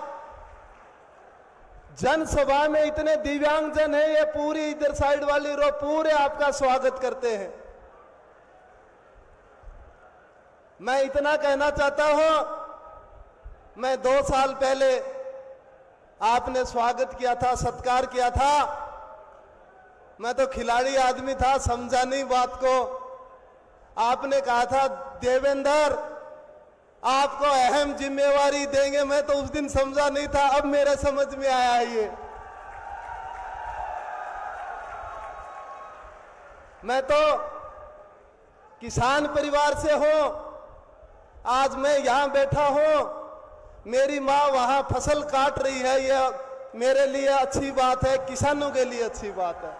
S4: जनसभा में इतने दिव्यांगजन हैं, ये पूरी इधर साइड वाली रो पूरे आपका स्वागत करते हैं। मैं इतना कहना चाहता हूं, मैं 2 साल पहले आपने स्वागत किया था, सत्कार किया था। मैं तो खिलाड़ी आदमी था, समझा नहीं बात को। आपने कहा था देवेंद्र आपको अहम जिम्मेवारी देंगे, मैं तो उस दिन समझा नहीं था, अब मेरे समझ में आया ये। मैं तो किसान परिवार से हूं, आज मैं यहां बैठा हूं, मेरी मां वहां फसल काट रही है, यह मेरे लिए अच्छी बात है, किसानों के लिए अच्छी बात है।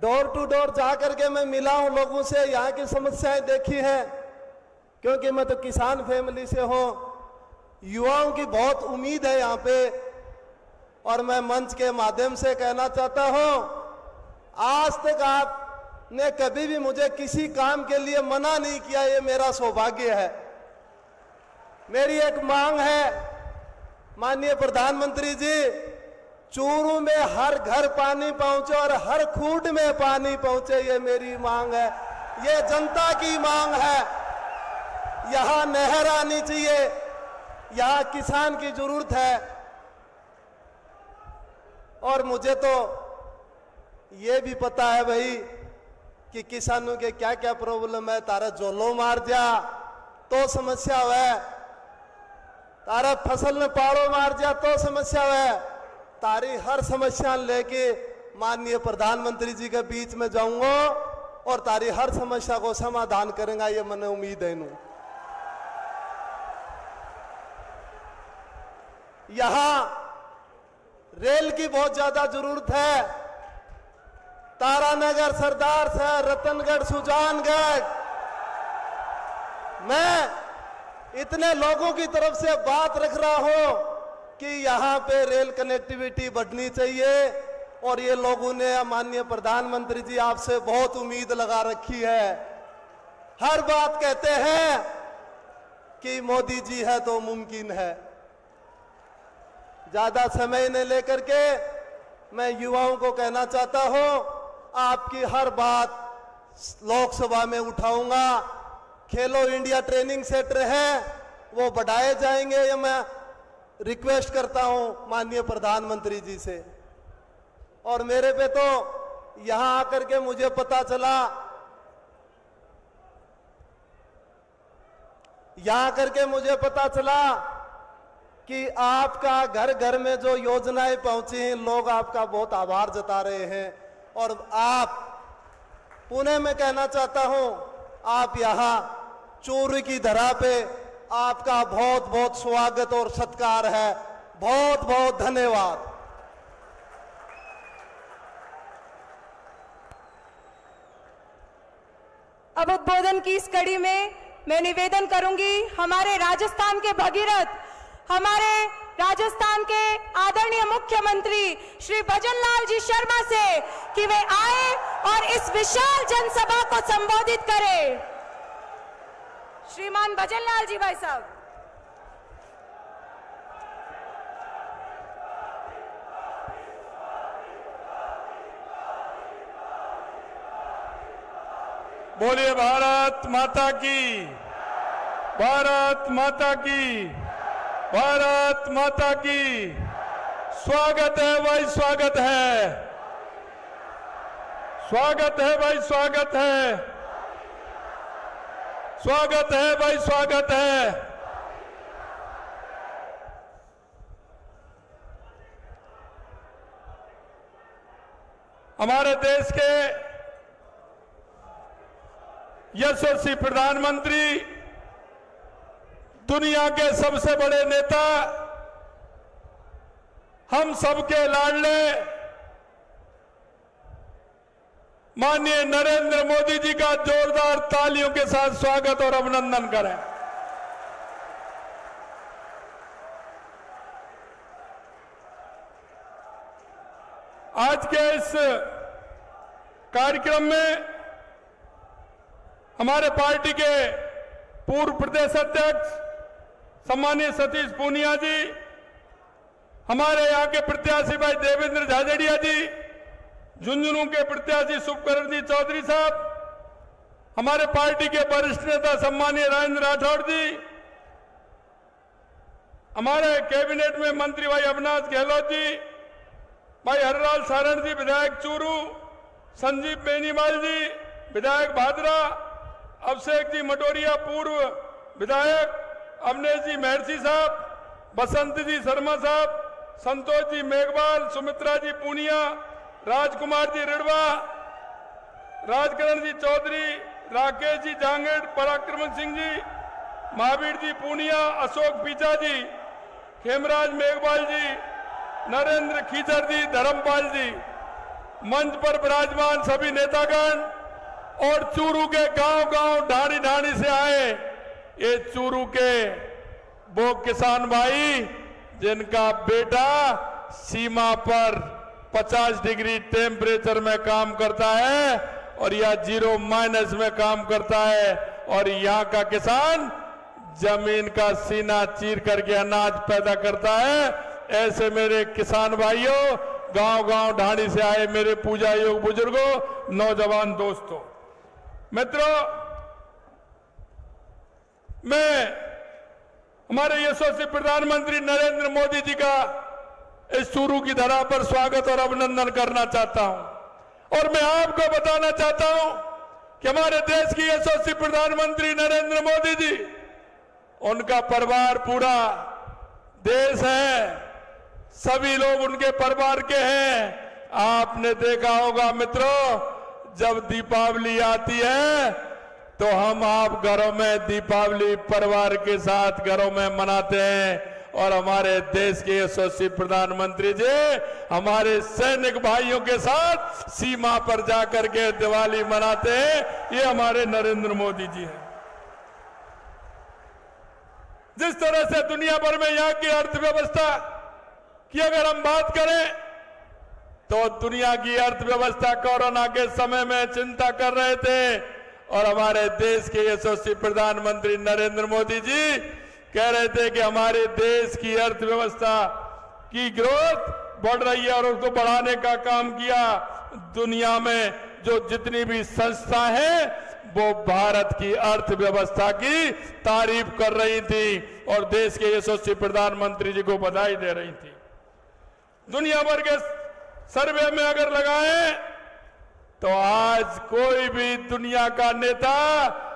S4: डोर टू डोर जाकर के मैं मिला हूं लोगों से, यहाँ की समस्याएं देखी हैं, क्योंकि मैं तो किसान फैमिली से हूं। युवाओं की बहुत उम्मीद है यहाँ पे, और मैं मंच के माध्यम से कहना चाहता हूं, आज तक आपने कभी भी मुझे किसी काम के लिए मना नहीं किया, ये मेरा सौभाग्य है। मेरी एक मांग है माननीय प्रधानमंत्री जी, चूरू में हर घर पानी पहुंचे और हर खूंट में पानी पहुंचे, ये मेरी मांग है, ये जनता की मांग है। यहां नहर आनी चाहिए, यहां किसान की जरूरत है। और मुझे तो ये भी पता है भाई कि किसानों के क्या क्या प्रॉब्लम है। तारा जोलो मार जा तो समस्या है, तारा फसल में पाड़ो मार जा तो समस्या है। तारी हर समस्या लेके माननीय प्रधानमंत्री जी के बीच में जाऊंगा और तारी हर समस्या को समाधान करेंगे, ये मैंने उम्मीद है। यहां रेल की बहुत ज्यादा जरूरत है। तारानगर, सरदार शहर, रतनगढ़, सुजानगढ़, मैं इतने लोगों की तरफ से बात रख रहा हूं कि यहां पे रेल कनेक्टिविटी बढ़नी चाहिए और ये लोगों ने, माननीय प्रधानमंत्री जी, आपसे बहुत उम्मीद लगा रखी है। हर बात कहते हैं कि मोदी जी है तो मुमकिन है। ज्यादा समय न लेकर के मैं युवाओं को कहना चाहता हूं, आपकी हर बात लोकसभा में उठाऊंगा। खेलो इंडिया ट्रेनिंग सेंटर है वो बढ़ाए जाएंगे, ये मैं रिक्वेस्ट करता हूं माननीय प्रधानमंत्री जी से। और मेरे पे तो यहां आकर के मुझे पता चला, यहां करके मुझे पता चला कि आपका घर घर में जो योजनाएं पहुंची हैं, लोग आपका बहुत आभार जता रहे हैं। और आप, पुणे में कहना चाहता हूं, आप यहां चूरू की धरा पे आपका बहुत बहुत स्वागत और सत्कार है। बहुत बहुत धन्यवाद।
S10: अब उद्बोधन की इस कड़ी में मैं निवेदन करूंगी हमारे राजस्थान के भगीरथ, हमारे राजस्थान के आदरणीय मुख्यमंत्री श्री भजनलाल जी शर्मा से कि वे आए और इस विशाल जनसभा को संबोधित करें। श्रीमान भजनलाल जी भाई साहब।
S2: बोलिए भारत माता की, भारत माता की, भारत माता की। स्वागत है भाई, स्वागत है, स्वागत है भाई, स्वागत है, स्वागत है भाई, स्वागत है। हमारे देश के यशस्वी प्रधानमंत्री, दुनिया के सबसे बड़े नेता, हम सबके लाडले माननीय नरेंद्र मोदी जी का जोरदार तालियों के साथ स्वागत और अभिनंदन करें। आज के इस कार्यक्रम में हमारे पार्टी के पूर्व प्रदेश अध्यक्ष सम्मानीय सतीश पूनिया जी, हमारे यहाँ के प्रत्याशी भाई देवेंद्र झाझड़िया जी, झुंझुनू के प्रत्याशी शुभकरण जी चौधरी साहब, हमारे पार्टी के वरिष्ठ नेता सम्मानीय राजेंद्र राठौड़ जी, हमारे कैबिनेट में मंत्री भाई अविनाश गहलोत जी, भाई हरलाल सारण जी विधायक चूरू, संजीव बेनीवाल जी विधायक भादरा, अभिषेक जी मटोरिया पूर्व विधायक, अवनेश जी महर्षि साहब, बसंत जी शर्मा साहब, संतोष जी मेघवाल, सुमित्रा जी पूनिया, राजकुमार जी रिड़वा, राजकरण जी चौधरी, राकेश जी जांगड़, पराक्रम सिंह जी, महावीर जी पूनिया, अशोक पीचा जी, खेमराज मेघवाल जी, नरेंद्र खीचर जी, धर्मपाल जी, मंच पर विराजमान सभी नेतागण और चूरू के गांव-गांव, ढाणी-ढाणी से आए ये चूरू के वो किसान भाई जिनका बेटा सीमा पर 50 डिग्री टेम्परेचर में काम करता है और या 0 माइनस में काम करता है, और यहाँ का किसान जमीन का सीना चीर करके अनाज पैदा करता है। ऐसे मेरे किसान भाइयों, गांव-गांव ढाणी से आए मेरे पूजा योग बुजुर्गों, नौजवान दोस्तों, मित्रों, मैं हमारे यशस्वी प्रधानमंत्री नरेंद्र मोदी जी का इस चूरू की धरा पर स्वागत और अभिनंदन करना चाहता हूं। और मैं आपको बताना चाहता हूं कि हमारे देश की यशस्वी प्रधानमंत्री नरेंद्र मोदी जी, उनका परिवार पूरा देश है, सभी लोग उनके परिवार के हैं। आपने देखा होगा मित्रों, जब दीपावली आती है तो हम आप घरों में दीपावली परिवार के साथ घरों में मनाते हैं
S11: और हमारे देश के यशस्वी प्रधानमंत्री जी हमारे सैनिक भाइयों के साथ सीमा पर जाकर के दिवाली मनाते हैं। ये हमारे नरेंद्र मोदी जी हैं। जिस तरह से दुनिया भर में यहाँ की अर्थव्यवस्था की अगर हम बात करें तो दुनिया की अर्थव्यवस्था कोरोना के समय में चिंता कर रहे थे और हमारे देश के यशस्वी प्रधानमंत्री नरेंद्र मोदी जी कह रहे थे कि हमारे देश की अर्थव्यवस्था की ग्रोथ बढ़ रही है और उसको बढ़ाने का काम किया। दुनिया में जो जितनी भी संस्था है वो भारत की अर्थव्यवस्था की तारीफ कर रही थी और देश के यशस्वी प्रधानमंत्री जी को बधाई दे रही थी। दुनिया भर के सर्वे में अगर लगाएं तो आज कोई भी दुनिया का नेता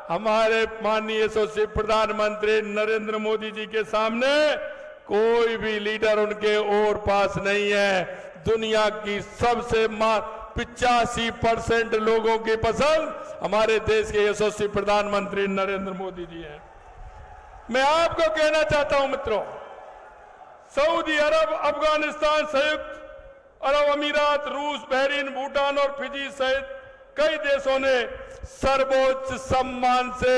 S11: हमारे माननीय यशस्वी प्रधानमंत्री नरेंद्र मोदी जी के सामने कोई भी लीडर उनके और पास नहीं है। दुनिया की सबसे 85% लोगों की पसंद हमारे देश के यशस्वी प्रधानमंत्री नरेंद्र मोदी जी हैं। मैं आपको कहना चाहता हूं मित्रों, सऊदी अरब, अफगानिस्तान, संयुक्त अरब अमीरात, रूस, बहरीन, भूटान और फिजी सहित कई देशों ने सर्वोच्च सम्मान से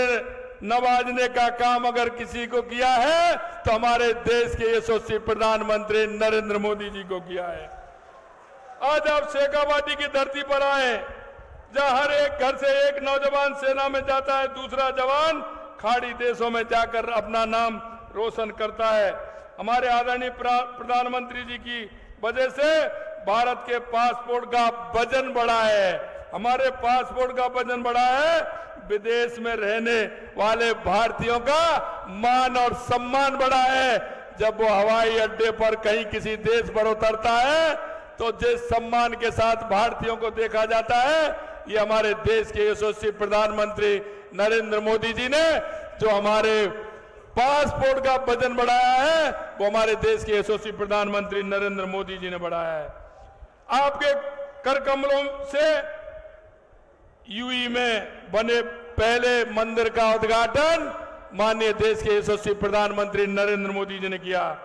S11: नवाजने का काम अगर किसी को किया है तो हमारे देश के यशस्वी प्रधानमंत्री नरेंद्र मोदी जी को किया है। आज आप शेखावाटी की धरती पर आए, जहां हर एक घर से एक नौजवान सेना में जाता है, दूसरा जवान खाड़ी देशों में जाकर अपना नाम रोशन करता है। हमारे आदरणीय प्रधानमंत्री जी की वजह से भारत के पासपोर्ट का वजन बढ़ा है। हमारे पासपोर्ट का वजन बढ़ा है। विदेश में रहने वाले भारतीयों का मान और सम्मान बढ़ा है। जब वो हवाई अड्डे पर कहीं किसी देश पर उतरता है तो जिस सम्मान के साथ भारतीयों को देखा जाता है, ये हमारे देश के यशस्वी प्रधानमंत्री नरेंद्र मोदी जी ने जो हमारे पासपोर्ट का वजन बढ़ाया है वो हमारे देश के यशस्वी प्रधानमंत्री नरेंद्र मोदी जी ने बढ़ाया है। आपके कर कमलों से यूई में बने पहले मंदिर का उद्घाटन माननीय देश के यशस्वी प्रधानमंत्री नरेंद्र मोदी जी ने किया।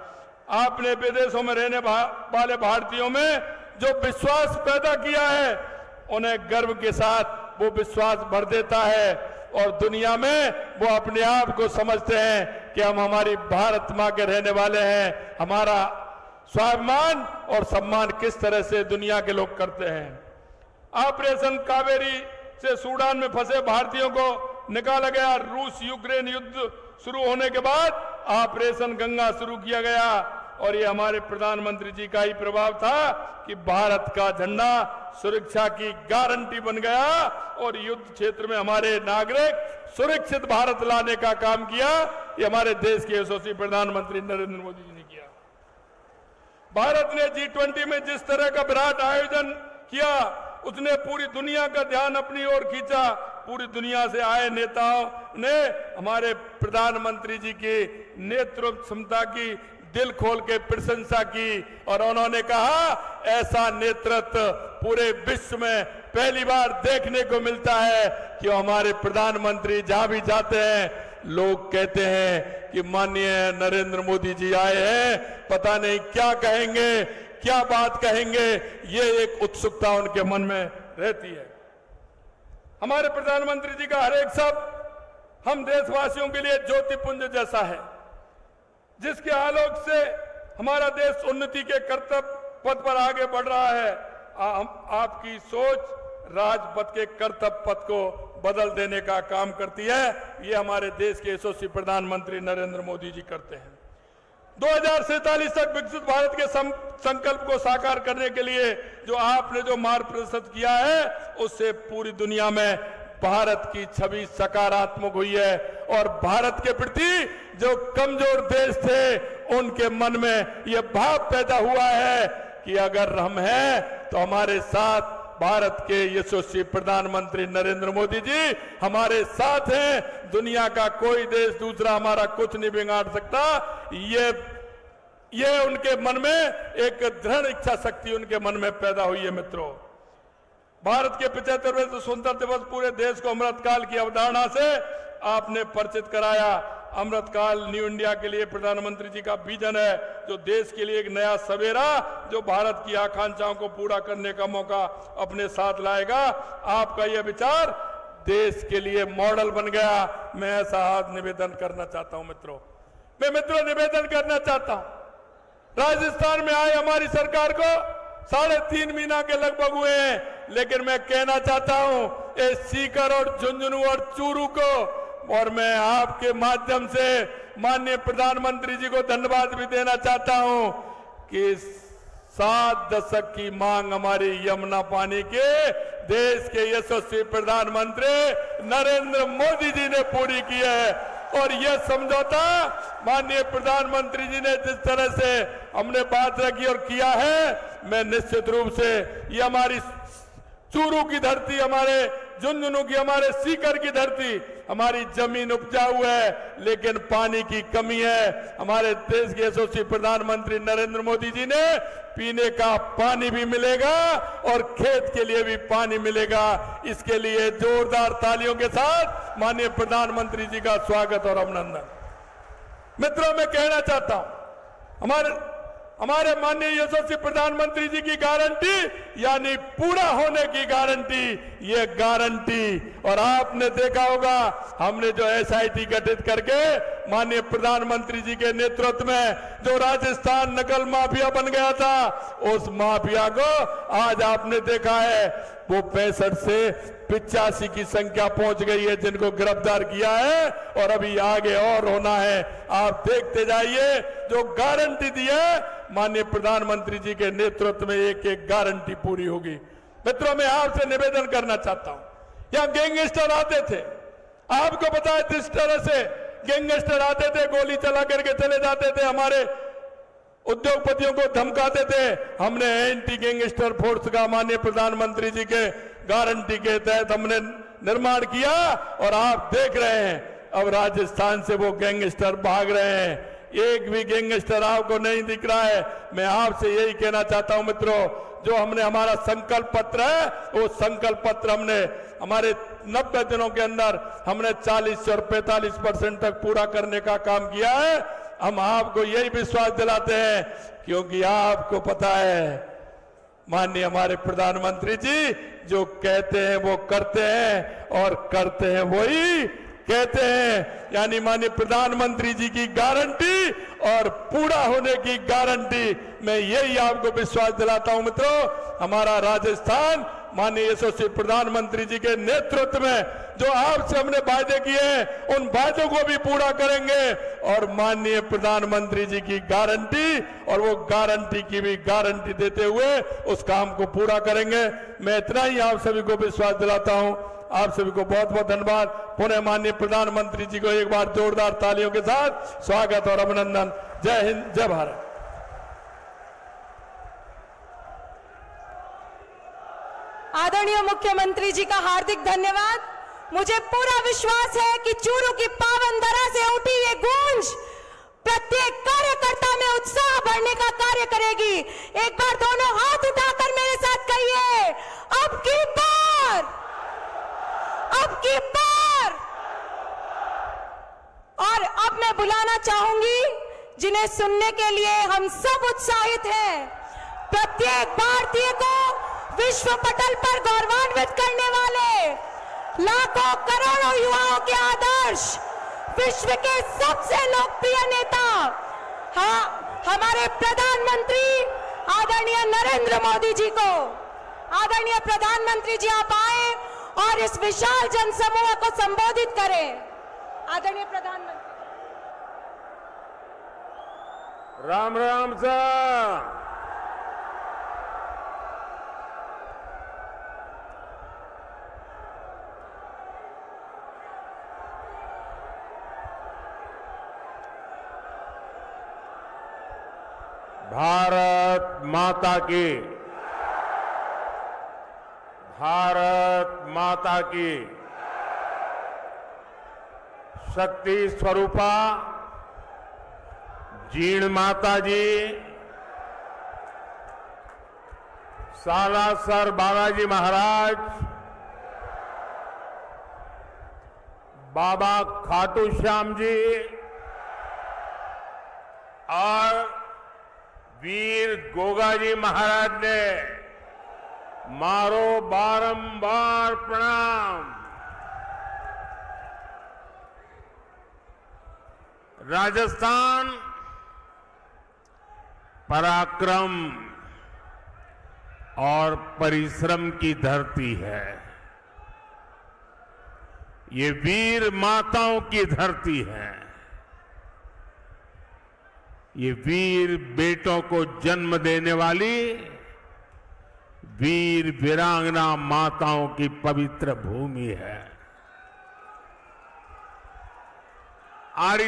S11: आपने विदेशों में रहने वाले भारतीयों में जो विश्वास पैदा किया है, उन्हें गर्व के साथ वो विश्वास भर देता है और दुनिया में वो अपने आप को समझते हैं कि हम हमारी भारत मां के रहने वाले हैं। हमारा स्वाभिमान और सम्मान किस तरह से दुनिया के लोग करते हैं। ऑपरेशन कावेरी से सूडान में फंसे भारतीयों को निकाला गया। रूस यूक्रेन युद्ध शुरू होने के बाद ऑपरेशन गंगा शुरू किया गया और ये हमारे प्रधानमंत्री जी का ही प्रभाव था कि भारत का झंडा सुरक्षा की गारंटी बन गया और युद्ध क्षेत्र में हमारे नागरिक सुरक्षित भारत लाने का काम किया। ये हमारे देश के यशस्वी प्रधानमंत्री नरेंद्र मोदी जी ने किया। भारत ने G20 में जिस तरह का विराट आयोजन किया, उसने पूरी दुनिया का ध्यान अपनी ओर खींचा। पूरी दुनिया से आए नेताओं ने हमारे प्रधानमंत्री जी की नेतृत्व क्षमता की दिल खोल के प्रशंसा की और उन्होंने कहा ऐसा नेतृत्व पूरे विश्व में पहली बार देखने को मिलता है कि हमारे प्रधानमंत्री जहां भी जाते हैं लोग कहते हैं कि माननीय नरेंद्र मोदी जी आए हैं, पता नहीं क्या कहेंगे, क्या बात कहेंगे। ये एक उत्सुकता उनके मन में रहती है। हमारे प्रधानमंत्री जी का हर एक शब्द हम देशवासियों के लिए ज्योतिपुंज जैसा है, जिसके आलोक से हमारा देश उन्नति के कर्तव्य पथ पर आगे बढ़ रहा है। आपकी सोच राजपथ के कर्तव्य पथ को बदल देने का काम करती है। ये हमारे देश के यशस्वी प्रधानमंत्री नरेंद्र मोदी जी करते हैं। 2047 तक विकसित भारत के संकल्प को साकार करने के लिए जो आपने जो मार्ग प्रशस्त किया है, उससे पूरी दुनिया में भारत की छवि सकारात्मक हुई है और भारत के प्रति जो कमजोर देश थे उनके मन में यह भाव पैदा हुआ है कि अगर हम हैं तो हमारे साथ भारत के यशस्वी प्रधानमंत्री नरेंद्र मोदी जी हमारे साथ हैं। दुनिया का कोई देश दूसरा हमारा कुछ नहीं बिगाड़ सकता। ये उनके मन में एक दृढ़ इच्छा शक्ति उनके मन में पैदा हुई है। मित्रों, भारत के 75वें स्वतंत्रता दिवस पूरे देश को अमृतकाल की अवधारणा से आपने परिचित कराया। अमृतकाल न्यू इंडिया के लिए प्रधानमंत्री जी का विजन है, जो देश के लिए एक नया सवेरा, जो भारत की आकांक्षाओं को पूरा करने का मौका अपने साथ लाएगा। आपका यह विचार देश के लिए मॉडल बन गया। मैं ऐसा हाथ निवेदन करना चाहता हूं मित्रों। मैं मित्रों निवेदन करना चाहता हूं, राजस्थान में आए हमारी सरकार को 3.5 महीना के लगभग हुए हैं, लेकिन मैं कहना चाहता हूं इस सीकर और झुंझुनू और चूरू को, और मैं आपके माध्यम से माननीय प्रधानमंत्री जी को धन्यवाद भी देना चाहता हूं कि 7 दशक की मांग हमारी यमुना पानी के देश के यशस्वी प्रधानमंत्री नरेंद्र मोदी जी ने पूरी की है। और यह समझौता माननीय प्रधानमंत्री जी ने जिस तरह से हमने बात रखी और किया है, मैं निश्चित रूप से ये हमारी चूरू की धरती, हमारे झुंझुनू की, हमारे सीकर की धरती, हमारी जमीन उपजाऊ है लेकिन पानी की कमी है। हमारे देश के यशस्वी प्रधानमंत्री नरेंद्र मोदी जी ने पीने का पानी भी मिलेगा और खेत के लिए भी पानी मिलेगा। इसके लिए जोरदार तालियों के साथ माननीय प्रधानमंत्री जी का स्वागत और अभिनंदन। मित्रों, मैं कहना चाहता हूं हमारे माननीय यशस्वी प्रधानमंत्री जी की गारंटी यानी पूरा होने की गारंटी, ये गारंटी। और आपने देखा होगा हमने जो SIT गठित करके माननीय प्रधानमंत्री जी के नेतृत्व में जो राजस्थान नकल माफिया बन गया था, उस माफिया को आज आपने देखा है वो 65 से 85 की संख्या पहुंच गई है जिनको गिरफ्तार किया है, और अभी आगे और होना है। आप देखते जाइए, जो गारंटी दी है माननीय प्रधानमंत्री जी के नेतृत्व में एक एक गारंटी पूरी होगी। मित्रों, मैं आपसे निवेदन करना चाहता हूं, यहां गैंगस्टर आते थे, आपको पता है जिस तरह से गैंगस्टर आते थे, गोली चला करके चले जाते थे, हमारे उद्योगपतियों को धमकाते थे। हमने एंटी गैंगस्टर फोर्स का माननीय प्रधानमंत्री जी के गारंटी के तहत हमने निर्माण किया, और आप देख रहे हैं अब राजस्थान से वो गैंगस्टर भाग रहे हैं। एक भी गैंगस्टर आपको नहीं दिख रहा है। मैं आपसे यही कहना चाहता हूं मित्रों, जो हमने हमारा संकल्प पत्र है, वो संकल्प पत्र हमने हमारे 90 दिनों के अंदर हमने 40 और 45% तक पूरा करने का काम किया है। हम आपको यही विश्वास दिलाते हैं क्योंकि आपको पता है माननीय हमारे प्रधानमंत्री जी जो कहते हैं वो करते हैं, और करते हैं वही कहते हैं। यानी माननीय प्रधानमंत्री जी की गारंटी और पूरा होने की गारंटी, मैं यही आपको विश्वास दिलाता हूं मित्रों। हमारा राजस्थान माननीय यशस्वी प्रधानमंत्री जी के नेतृत्व में जो आपसे हमने वायदे किए हैं, उन वायदों को भी पूरा करेंगे, और माननीय प्रधानमंत्री जी की गारंटी और वो गारंटी की भी गारंटी देते हुए उस काम को पूरा करेंगे। मैं इतना ही आप सभी को विश्वास दिलाता हूं। आप सभी को बहुत बहुत धन्यवाद। पुनः माननीय प्रधानमंत्री जी को एक बार जोरदार तालियों के साथ स्वागत और अभिनंदन। जय हिंद, जय भारत।
S10: आदरणीय मुख्यमंत्री जी का हार्दिक धन्यवाद। मुझे पूरा विश्वास है कि चूरू की पावन धरा से उठी ये गूंज प्रत्येक कार्यकर्ता में उत्साह बढ़ने का कार्य करेगी। एक बार दोनों हाथ उठाकर मेरे साथ कहिए, अब की बार, अब की बार। और अब मैं बुलाना चाहूंगी जिन्हें सुनने के लिए हम सब उत्साहित हैं, प्रत्येक भारतीय को विश्व पटल पर गौरवान्वित करने वाले लाखों करोड़ों युवाओं के आदर्श, विश्व के सबसे लोकप्रिय नेता, हाँ, हमारे प्रधानमंत्री आदरणीय नरेंद्र मोदी जी को। आदरणीय प्रधानमंत्री जी, आप आए और इस विशाल जनसमूह को संबोधित करें। आदरणीय प्रधानमंत्री।
S12: राम राम सा। भारत माता की, भारत माता की शक्ति स्वरूपा जीण माता जी, सालासर बालाजी महाराज, बाबा खाटू श्याम जी, और वीर गोगाजी महाराज ने मारो बारंबार प्रणाम। राजस्थान पराक्रम और परिश्रम की धरती है। ये वीर माताओं की धरती है। ये वीर बेटों को जन्म देने वाली वीर वीरांगना माताओं की पवित्र भूमि है। और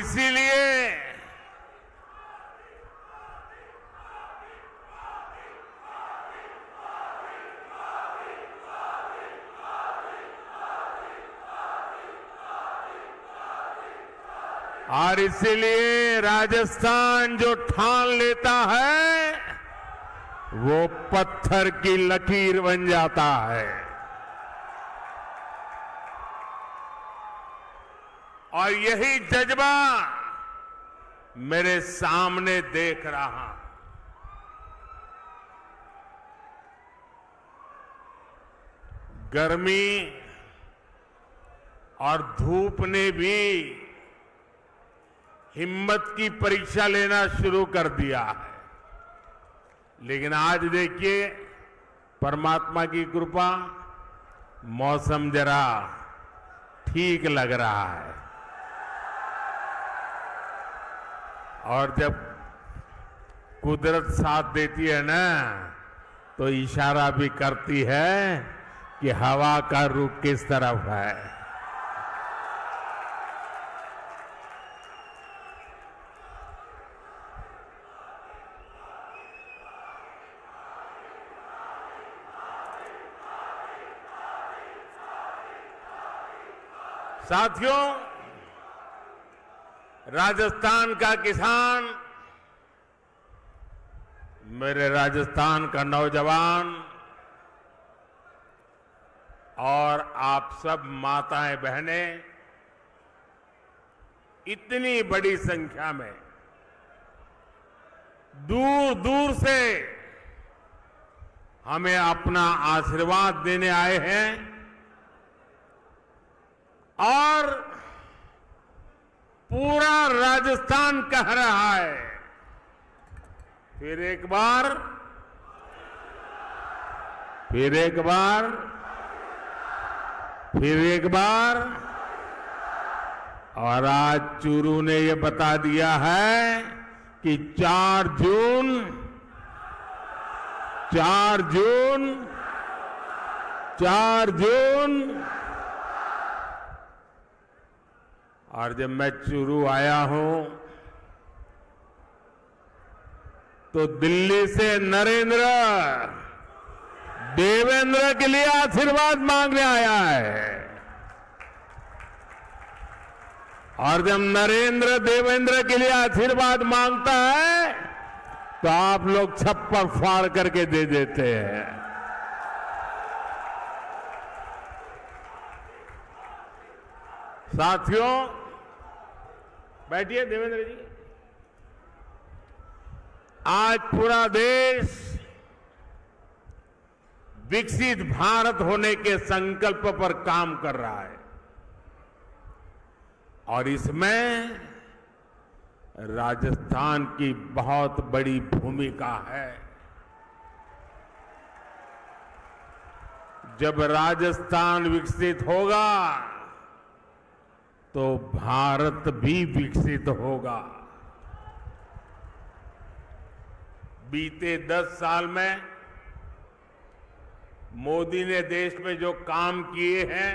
S12: इसीलिए राजस्थान जो ठान लेता है वो पत्थर की लकीर बन जाता है। और यही जज्बा मेरे सामने देख रहा। गर्मी और धूप ने भी हिम्मत की परीक्षा लेना शुरू कर दिया है। लेकिन आज देखिए परमात्मा की कृपा, मौसम जरा ठीक लग रहा है। और जब कुदरत साथ देती है ना तो इशारा भी करती है कि हवा का रुख किस तरफ है। साथियों, राजस्थान का किसान, मेरे राजस्थान का नौजवान और आप सब माताएं बहनें इतनी बड़ी संख्या में दूर दूर से हमें अपना आशीर्वाद देने आए हैं। और पूरा राजस्थान कह रहा है, फिर एक बार, फिर एक बार, फिर एक बार। और आज चूरू ने ये बता दिया है कि 4 जून 4 जून। और जब मैं चूरू आया हूं तो दिल्ली से नरेंद्र देवेंद्र के लिए आशीर्वाद मांगने आया है। और जब नरेंद्र देवेंद्र के लिए आशीर्वाद मांगता है तो आप लोग छप्पर फाड़ करके दे देते हैं। साथियों, बैठिए देवेंद्र जी। आज पूरा देश विकसित भारत होने के संकल्प पर काम कर रहा है और इसमें राजस्थान की बहुत बड़ी भूमिका है। जब राजस्थान विकसित होगा तो भारत भी विकसित होगा। बीते 10 साल में मोदी ने देश में जो काम किए हैं,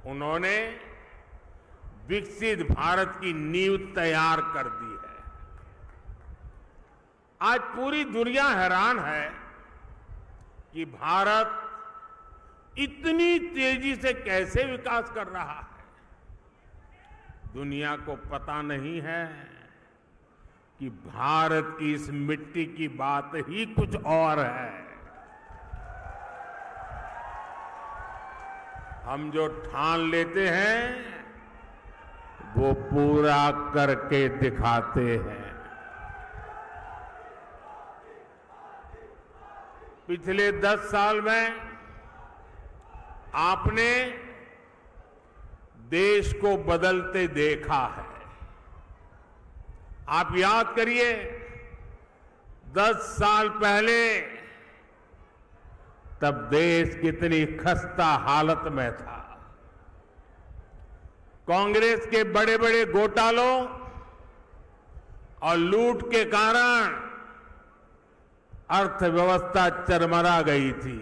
S12: उन्होंने विकसित भारत की नींव तैयार कर दी है। आज पूरी दुनिया हैरान है कि भारत इतनी तेजी से कैसे विकास कर रहा है। दुनिया को पता नहीं है कि भारत की इस मिट्टी की बात ही कुछ और है। हम जो ठान लेते हैं वो पूरा करके दिखाते हैं। पिछले 10 साल में आपने देश को बदलते देखा है। आप याद करिए, 10 साल पहले तब देश कितनी खस्ता हालत में था। कांग्रेस के बड़े बड़े घोटालों और लूट के कारण अर्थव्यवस्था चरमरा गई थी।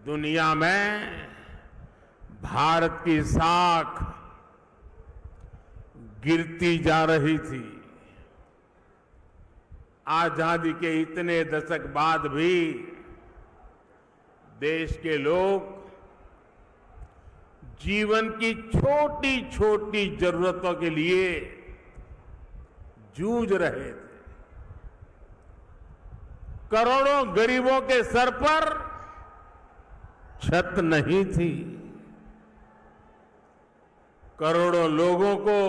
S12: दुनिया में भारत की साख गिरती जा रही थी। आजादी के इतने दशक बाद भी देश के लोग जीवन की छोटी छोटी जरूरतों के लिए जूझ रहे थे। करोड़ों गरीबों के सर पर छत नहीं थी। करोड़ों लोगों को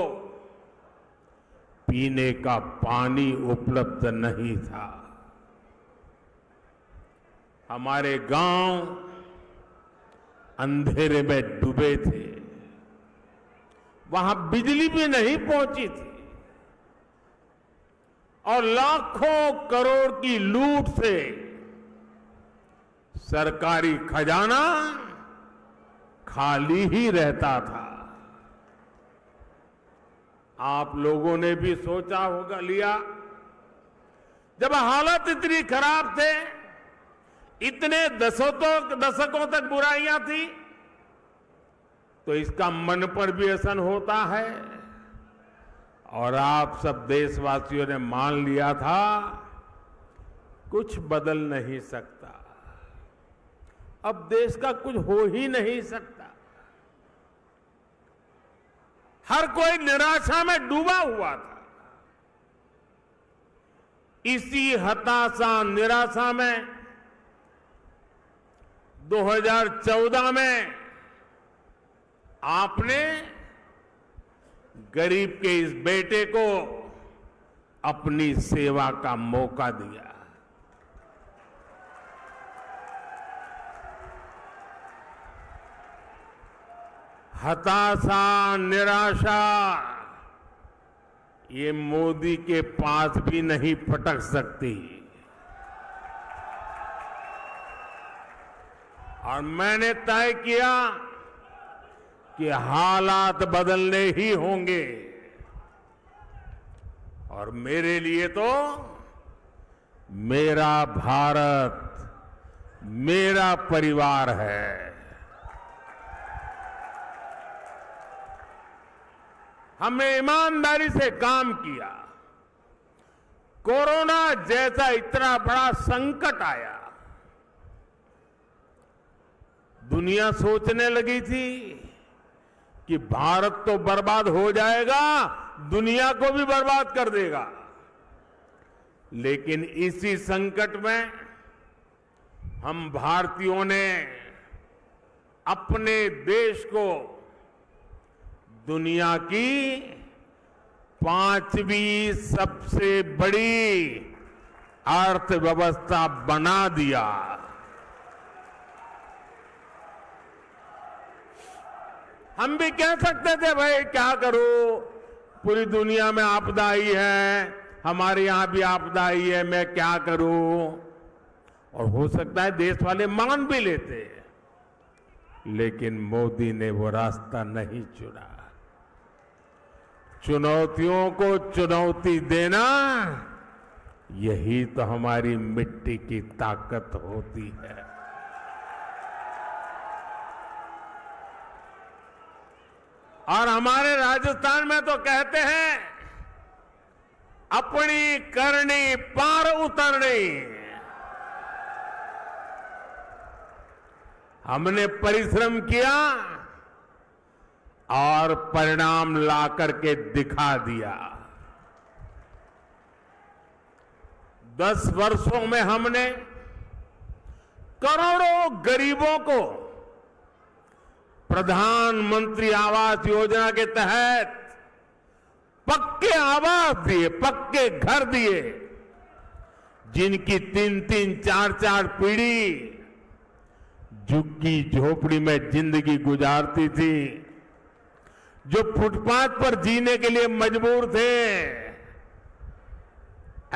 S12: पीने का पानी उपलब्ध नहीं था। हमारे गांव अंधेरे में डूबे थे। वहां बिजली भी नहीं पहुंची थी और लाखों करोड़ की लूट से सरकारी खजाना खाली ही रहता था। आप लोगों ने भी सोचा होगा लिया, जब हालत इतनी खराब थे, इतने दशकों तक बुराइयां थी, तो इसका मन पर भी असर होता है। और आप सब देशवासियों ने मान लिया था कुछ बदल नहीं सकता, अब देश का कुछ हो ही नहीं सकता। हर कोई निराशा में डूबा हुआ था। इसी हताशा निराशा में 2014 में आपने गरीब के इस बेटे को अपनी सेवा का मौका दिया। हताशा निराशा ये मोदी के पास भी नहीं फटक सकती। और मैंने तय किया कि हालात बदलने ही होंगे। और मेरे लिए तो मेरा भारत मेरा परिवार है। हमने ईमानदारी से काम किया। कोरोना जैसा इतना बड़ा संकट आया, दुनिया सोचने लगी थी कि भारत तो बर्बाद हो जाएगा, दुनिया को भी बर्बाद कर देगा। लेकिन इसी संकट में हम भारतीयों ने अपने देश को दुनिया की 5वीं सबसे बड़ी अर्थव्यवस्था बना दिया। हम भी कह सकते थे भाई क्या करूं, पूरी दुनिया में आपदा आई है, हमारे यहां भी आपदा आई है, मैं क्या करूं। और हो सकता है देश वाले मान भी लेते, लेकिन मोदी ने वो रास्ता नहीं चुना। चुनौतियों को चुनौती देना, यही तो हमारी मिट्टी की ताकत होती है। और हमारे राजस्थान में तो कहते हैं, अपनी करनी पार उतरनी। हमने परिश्रम किया और परिणाम ला करके दिखा दिया। 10 वर्षों में हमने करोड़ों गरीबों को प्रधानमंत्री आवास योजना के तहत पक्के आवास दिए, पक्के घर दिए, जिनकी 3-3, 4-4 पीढ़ी झुग्गी झोपड़ी में जिंदगी गुजारती थी, जो फुटपाथ पर जीने के लिए मजबूर थे,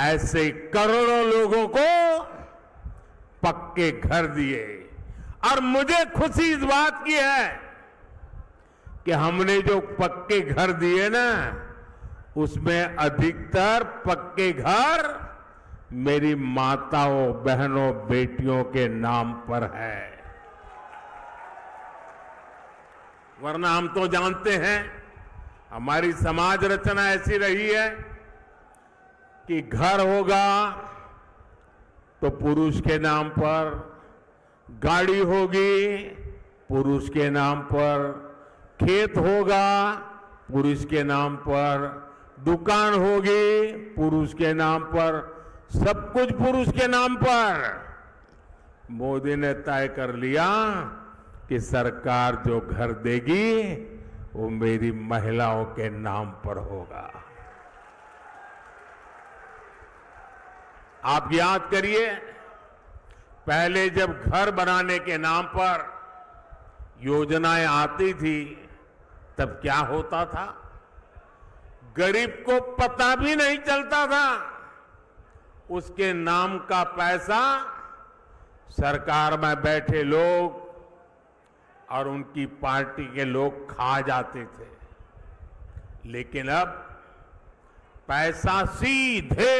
S12: ऐसे करोड़ों लोगों को पक्के घर दिए। और मुझे खुशी इस बात की है कि हमने जो पक्के घर दिए ना, उसमें अधिकतर पक्के घर मेरी माताओं, बहनों, बेटियों के नाम पर है। वरना हम तो जानते हैं हमारी समाज रचना ऐसी रही है कि घर होगा तो पुरुष के नाम पर, गाड़ी होगी पुरुष के नाम पर, खेत होगा पुरुष के नाम पर, दुकान होगी पुरुष के नाम पर, सब कुछ पुरुष के नाम पर। मोदी ने तय कर लिया कि सरकार जो घर देगी वो मेरी महिलाओं के नाम पर होगा। आप याद करिए, पहले जब घर बनाने के नाम पर योजनाएं आती थी तब क्या होता था? गरीब को पता भी नहीं चलता था, उसके नाम का पैसा सरकार में बैठे लोग और उनकी पार्टी के लोग खा जाते थे। लेकिन अब पैसा सीधे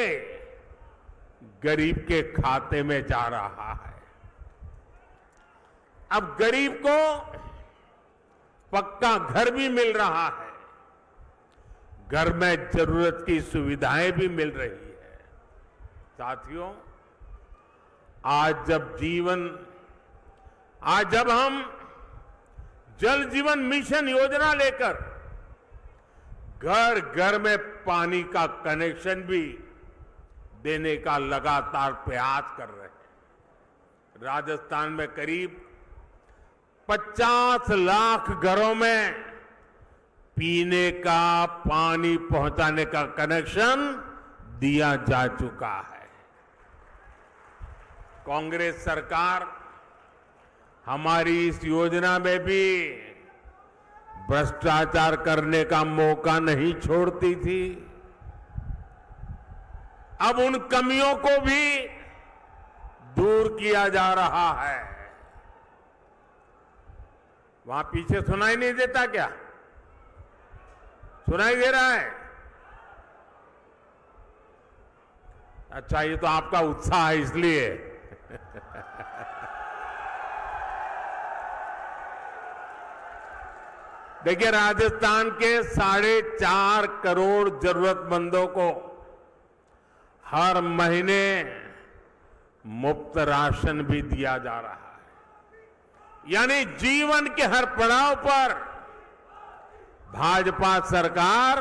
S12: गरीब के खाते में जा रहा है। अब गरीब को पक्का घर भी मिल रहा है, घर में जरूरत की सुविधाएं भी मिल रही है। साथियों, आज जब हम जल जीवन मिशन योजना लेकर घर घर में पानी का कनेक्शन भी देने का लगातार प्रयास कर रहे हैं। राजस्थान में करीब 50 लाख घरों में पीने का पानी पहुंचाने का कनेक्शन दिया जा चुका है। कांग्रेस सरकार हमारी इस योजना में भी भ्रष्टाचार करने का मौका नहीं छोड़ती थी। अब उन कमियों को भी दूर किया जा रहा है। वहां पीछे सुनाई नहीं देता क्या? सुनाई दे रहा है? अच्छा, ये तो आपका उत्साह है इसलिए। देखिए, राजस्थान के 4.5 करोड़ जरूरतमंदों को हर महीने मुफ्त राशन भी दिया जा रहा है। यानी जीवन के हर पड़ाव पर भाजपा सरकार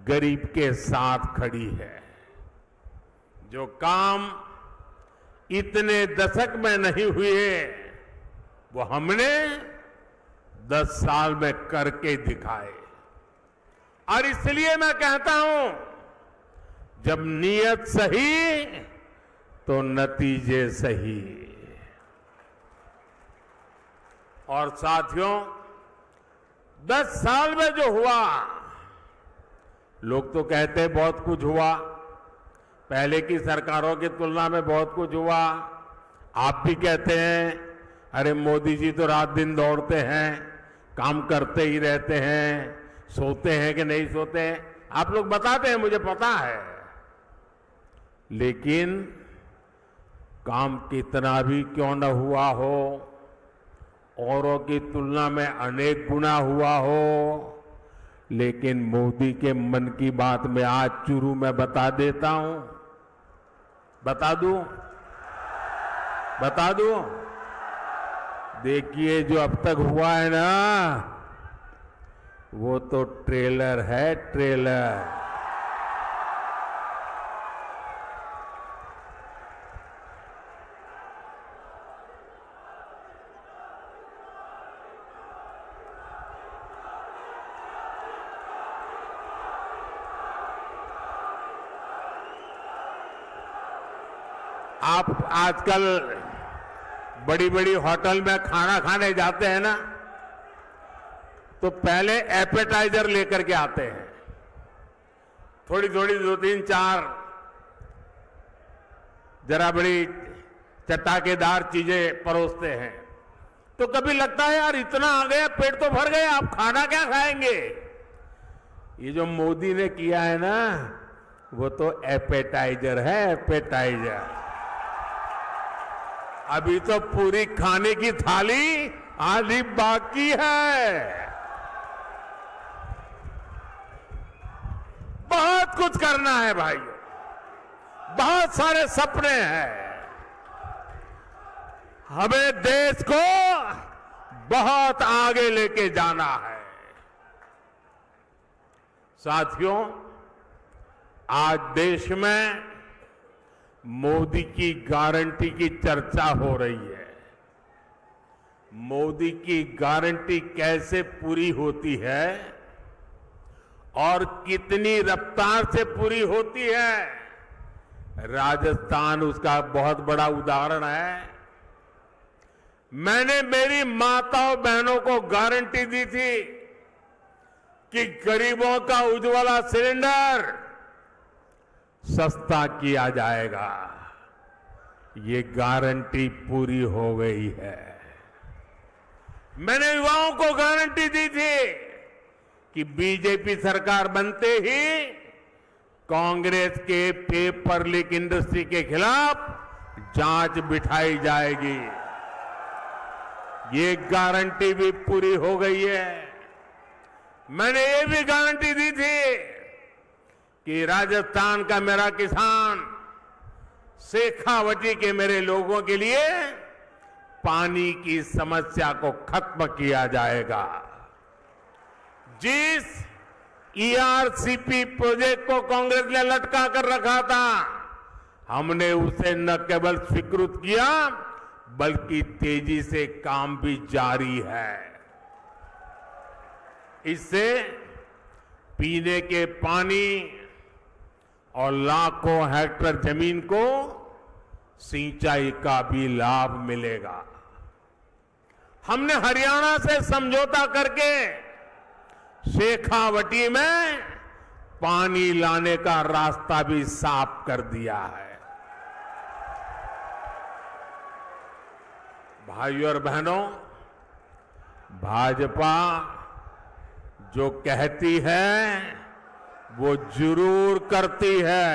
S12: गरीब के साथ खड़ी है। जो काम इतने दशक में नहीं हुए वो हमने 10 साल में करके दिखाए। और इसलिए मैं कहता हूं, जब नीयत सही तो नतीजे सही। और साथियों, 10 साल में जो हुआ, लोग तो कहते हैं बहुत कुछ हुआ, पहले की सरकारों की तुलना में बहुत कुछ हुआ। आप भी कहते हैं अरे मोदी जी तो रात दिन दौड़ते हैं, काम करते ही रहते हैं, सोते हैं कि नहीं सोते हैं, आप लोग बताते हैं, मुझे पता है। लेकिन काम कितना भी क्यों न हुआ हो, औरों की तुलना में अनेक गुना हुआ हो, लेकिन मोदी के मन की बात में आज चुरू में बता देता हूं। बता दूं? देखिए, जो अब तक हुआ है ना, वो तो ट्रेलर है, ट्रेलर। आप आजकल बड़ी बड़ी होटल में खाना खाने जाते हैं ना, तो पहले एपेटाइजर लेकर के आते हैं, थोड़ी थोड़ी 2-3-4 जरा बड़ी चटाकेदार चीजें परोसते हैं। तो कभी लगता है यार इतना आ गया, पेट तो भर गया, आप खाना क्या खाएंगे। ये जो मोदी ने किया है ना, वो तो एपेटाइजर है, एपेटाइजर। अभी तो पूरी खाने की थाली आधी बाकी है। बहुत कुछ करना है भाइयों, बहुत सारे सपने हैं। हमें देश को बहुत आगे लेके जाना है। साथियों, आज देश में मोदी की गारंटी की चर्चा हो रही है। मोदी की गारंटी कैसे पूरी होती है और कितनी रफ्तार से पूरी होती है, राजस्थान उसका बहुत बड़ा उदाहरण है। मैंने मेरी माताओं बहनों को गारंटी दी थी कि गरीबों का उज्ज्वला सिलेंडर सस्ता किया जाएगा। ये गारंटी पूरी हो गई है। मैंने युवाओं को गारंटी दी थी कि बीजेपी सरकार बनते ही कांग्रेस के पेपर लीक इंडस्ट्री के खिलाफ जांच बिठाई जाएगी। ये गारंटी भी पूरी हो गई है। मैंने ये भी गारंटी दी थी कि राजस्थान का मेरा किसान, शेखावटी के मेरे लोगों के लिए पानी की समस्या को खत्म किया जाएगा। जिस ईआरसीपी प्रोजेक्ट को कांग्रेस ने लटका कर रखा था, हमने उसे न केवल स्वीकृत किया बल्कि तेजी से काम भी जारी है। इससे पीने के पानी और लाखों हेक्टेयर जमीन को सिंचाई का भी लाभ मिलेगा। हमने हरियाणा से समझौता करके शेखावटी में पानी लाने का रास्ता भी साफ कर दिया है। भाइयों और बहनों, भाजपा जो कहती है वो जरूर करती है।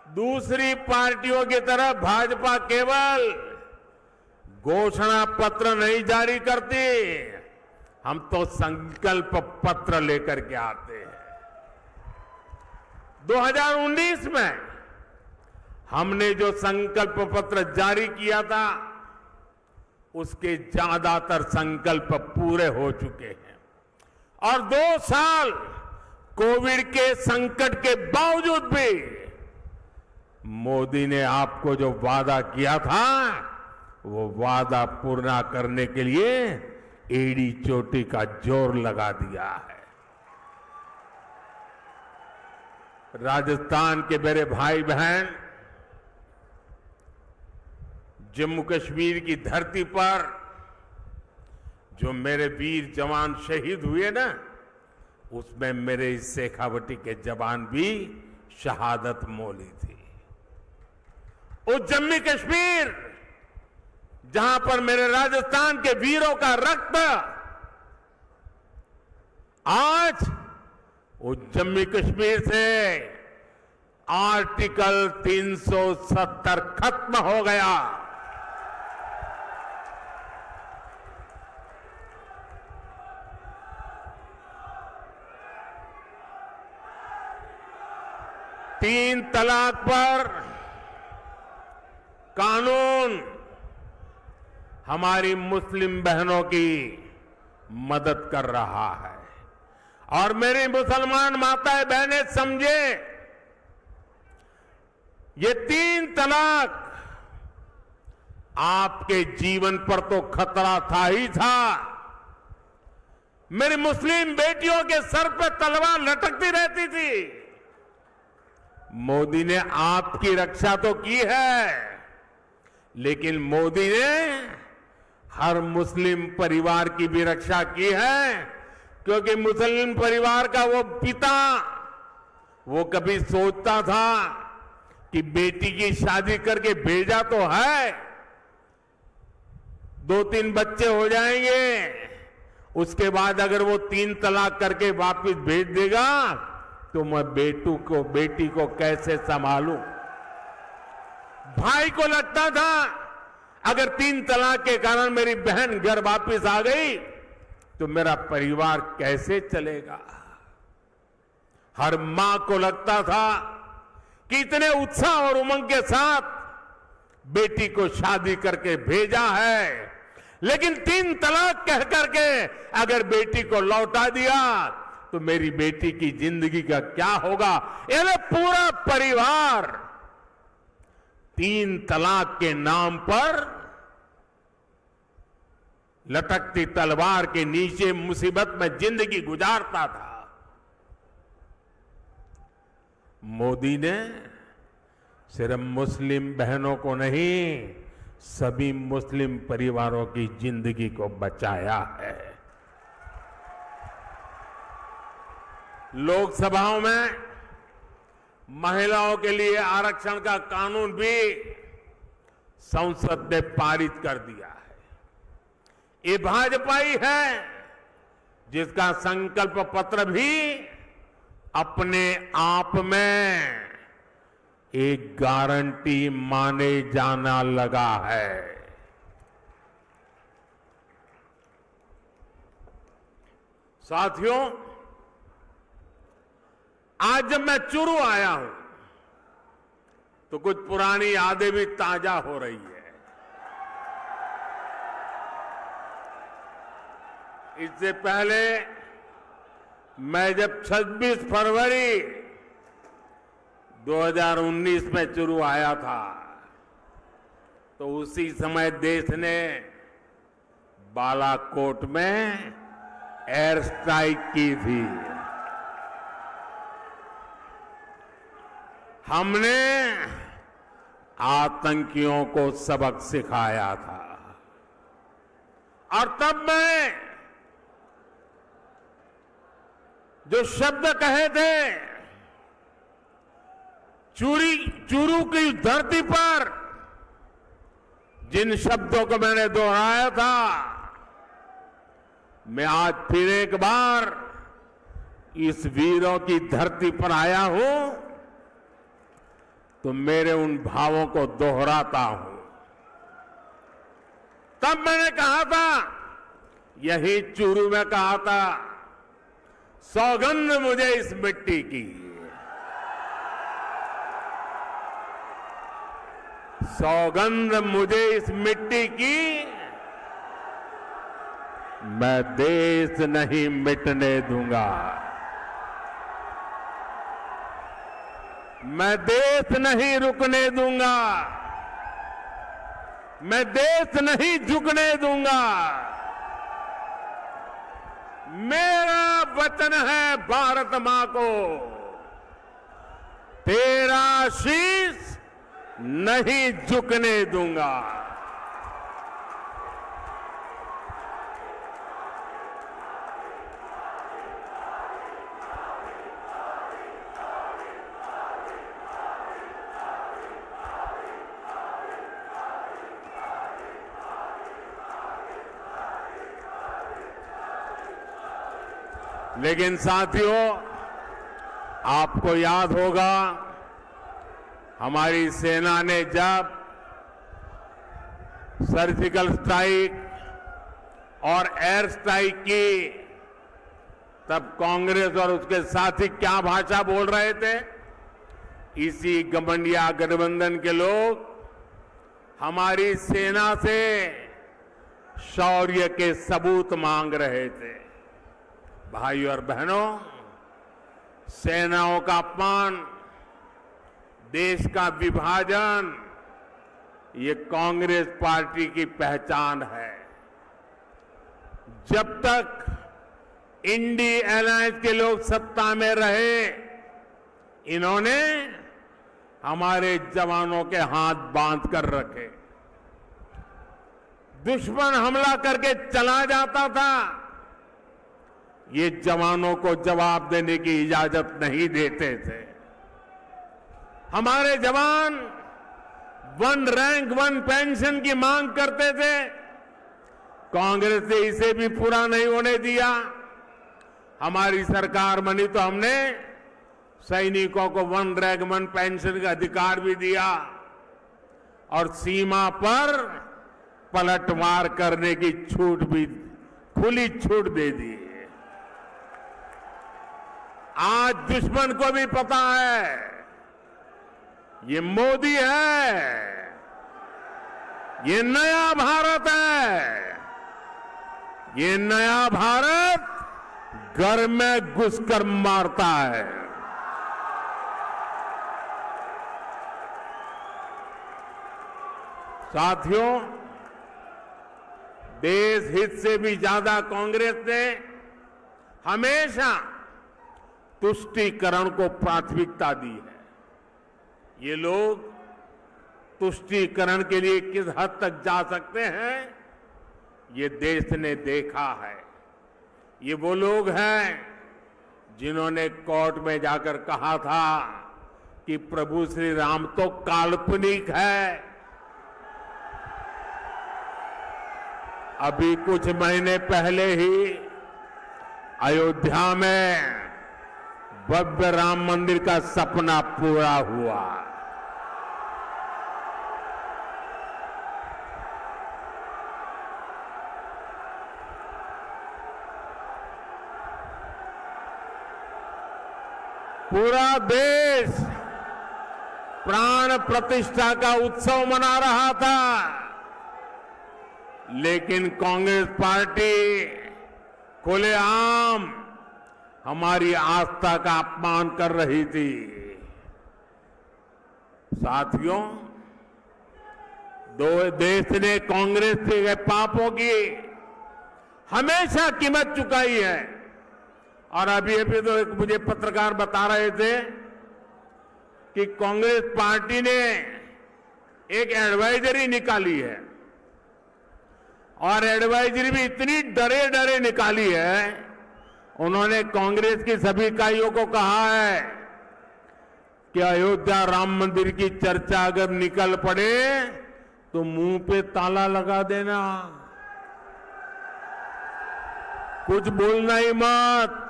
S12: दूसरी पार्टियों की तरह भाजपा केवल घोषणा पत्र नहीं जारी करती, हम तो संकल्प पत्र लेकर के आते हैं। 2019 में हमने जो संकल्प पत्र जारी किया था, उसके ज्यादातर संकल्प पूरे हो चुके हैं। और 2 साल कोविड के संकट के बावजूद भी मोदी ने आपको जो वादा किया था, वो वादा पूरा करने के लिए एड़ी चोटी का जोर लगा दिया है। राजस्थान के मेरे भाई बहन, जम्मू कश्मीर की धरती पर जो मेरे वीर जवान शहीद हुए ना, उसमें मेरे इस शेखावटी के जवान भी शहादत मोली थी। उस जम्मू कश्मीर जहां पर मेरे राजस्थान के वीरों का रक्त आज उस जम्मू कश्मीर से आर्टिकल 370 खत्म हो गया। तीन तलाक पर कानून हमारी मुस्लिम बहनों की मदद कर रहा है। और मेरी मुसलमान माताएं बहनें समझे, ये 3 तलाक आपके जीवन पर तो खतरा था ही था। मेरी मुस्लिम बेटियों के सर पर तलवार लटकती रहती थी। मोदी ने आपकी रक्षा तो की है, लेकिन मोदी ने हर मुस्लिम परिवार की भी रक्षा की है, क्योंकि मुस्लिम परिवार का वो पिता वो कभी सोचता था कि बेटी की शादी करके भेजा तो है, 2-3 बच्चे हो जाएंगे, उसके बाद अगर वो 3 तलाक करके वापस भेज देगा तो मैं बेटी को कैसे संभालूं। भाई को लगता था अगर 3 तलाक के कारण मेरी बहन घर वापस आ गई तो मेरा परिवार कैसे चलेगा। हर मां को लगता था कि इतने उत्साह और उमंग के साथ बेटी को शादी करके भेजा है, लेकिन 3 तलाक कह करके अगर बेटी को लौटा दिया तो मेरी बेटी की जिंदगी का क्या होगा। यानी पूरा परिवार 3 तलाक के नाम पर लटकती तलवार के नीचे मुसीबत में जिंदगी गुजारता था। मोदी ने सिर्फ मुस्लिम बहनों को नहीं, सभी मुस्लिम परिवारों की जिंदगी को बचाया है। लोकसभाओं में महिलाओं के लिए आरक्षण का कानून भी संसद ने पारित कर दिया है। ये भाजपा ही है जिसका संकल्प पत्र भी अपने आप में एक गारंटी माने जाना लगा है। साथियों, आज जब मैं चुरू आया हूं तो कुछ पुरानी यादें भी ताजा हो रही है। इससे पहले मैं जब 26 फरवरी 2019 में चुरू आया था तो उसी समय देश ने बालाकोट में एयर स्ट्राइक की थी। हमने आतंकियों को सबक सिखाया था और तब मैं जो शब्द कहे थे, चूरू की धरती पर जिन शब्दों को मैंने दोहराया था, मैं आज फिर एक बार इस वीरों की धरती पर आया हूं तो मेरे उन भावों को दोहराता हूं। तब मैंने कहा था, यही चूरू में कहा था, सौगंध मुझे इस मिट्टी की, सौगंध मुझे इस मिट्टी की, मैं देश नहीं मिटने दूंगा, मैं देश नहीं रुकने दूंगा, मैं देश नहीं झुकने दूंगा। मेरा वचन है भारत मां को, तेरा शीश नहीं झुकने दूंगा। लेकिन साथियों, आपको याद होगा हमारी सेना ने जब सर्जिकल स्ट्राइक और एयर स्ट्राइक की, तब कांग्रेस और उसके साथी क्या भाषा बोल रहे थे। इसी गठबंधन गठबंधन के लोग हमारी सेना से शौर्य के सबूत मांग रहे थे। भाइयों और बहनों, सेनाओं का अपमान, देश का विभाजन, ये कांग्रेस पार्टी की पहचान है। जब तक इंडी अलायंस के लोग सत्ता में रहे, इन्होंने हमारे जवानों के हाथ बांध कर रखे। दुश्मन हमला करके चला जाता था, ये जवानों को जवाब देने की इजाजत नहीं देते थे। हमारे जवान 1 रैंक 1 पेंशन की मांग करते थे, कांग्रेस ने इसे भी पूरा नहीं होने दिया। हमारी सरकार बनी तो हमने सैनिकों को 1 रैंक 1 पेंशन का अधिकार भी दिया और सीमा पर पलटवार करने की छूट भी, खुली छूट दे दी। आज दुश्मन को भी पता है ये मोदी है, ये नया भारत है। ये नया भारत घर में घुसकर मारता है। साथियों, देश हित से भी ज्यादा कांग्रेस ने हमेशा तुष्टीकरण को प्राथमिकता दी है। ये लोग तुष्टीकरण के लिए किस हद तक जा सकते हैं, ये देश ने देखा है। ये वो लोग हैं जिन्होंने कोर्ट में जाकर कहा था कि प्रभु श्री राम तो काल्पनिक है। अभी कुछ महीने पहले ही अयोध्या में भव्य राम मंदिर का सपना पूरा हुआ। पूरा देश प्राण प्रतिष्ठा का उत्सव मना रहा था, लेकिन कांग्रेस पार्टी खुलेआम हमारी आस्था का अपमान कर रही थी। साथियों, देश ने कांग्रेस के पापों की हमेशा कीमत चुकाई है। और अभी तो एक मुझे पत्रकार बता रहे थे कि कांग्रेस पार्टी ने एक एडवाइजरी निकाली है और एडवाइजरी भी इतनी डरे डरे निकाली है। उन्होंने कांग्रेस की सभी इकाइयों को कहा है कि अयोध्या राम मंदिर की चर्चा अगर निकल पड़े तो मुंह पे ताला लगा देना, कुछ बोलना ही मत।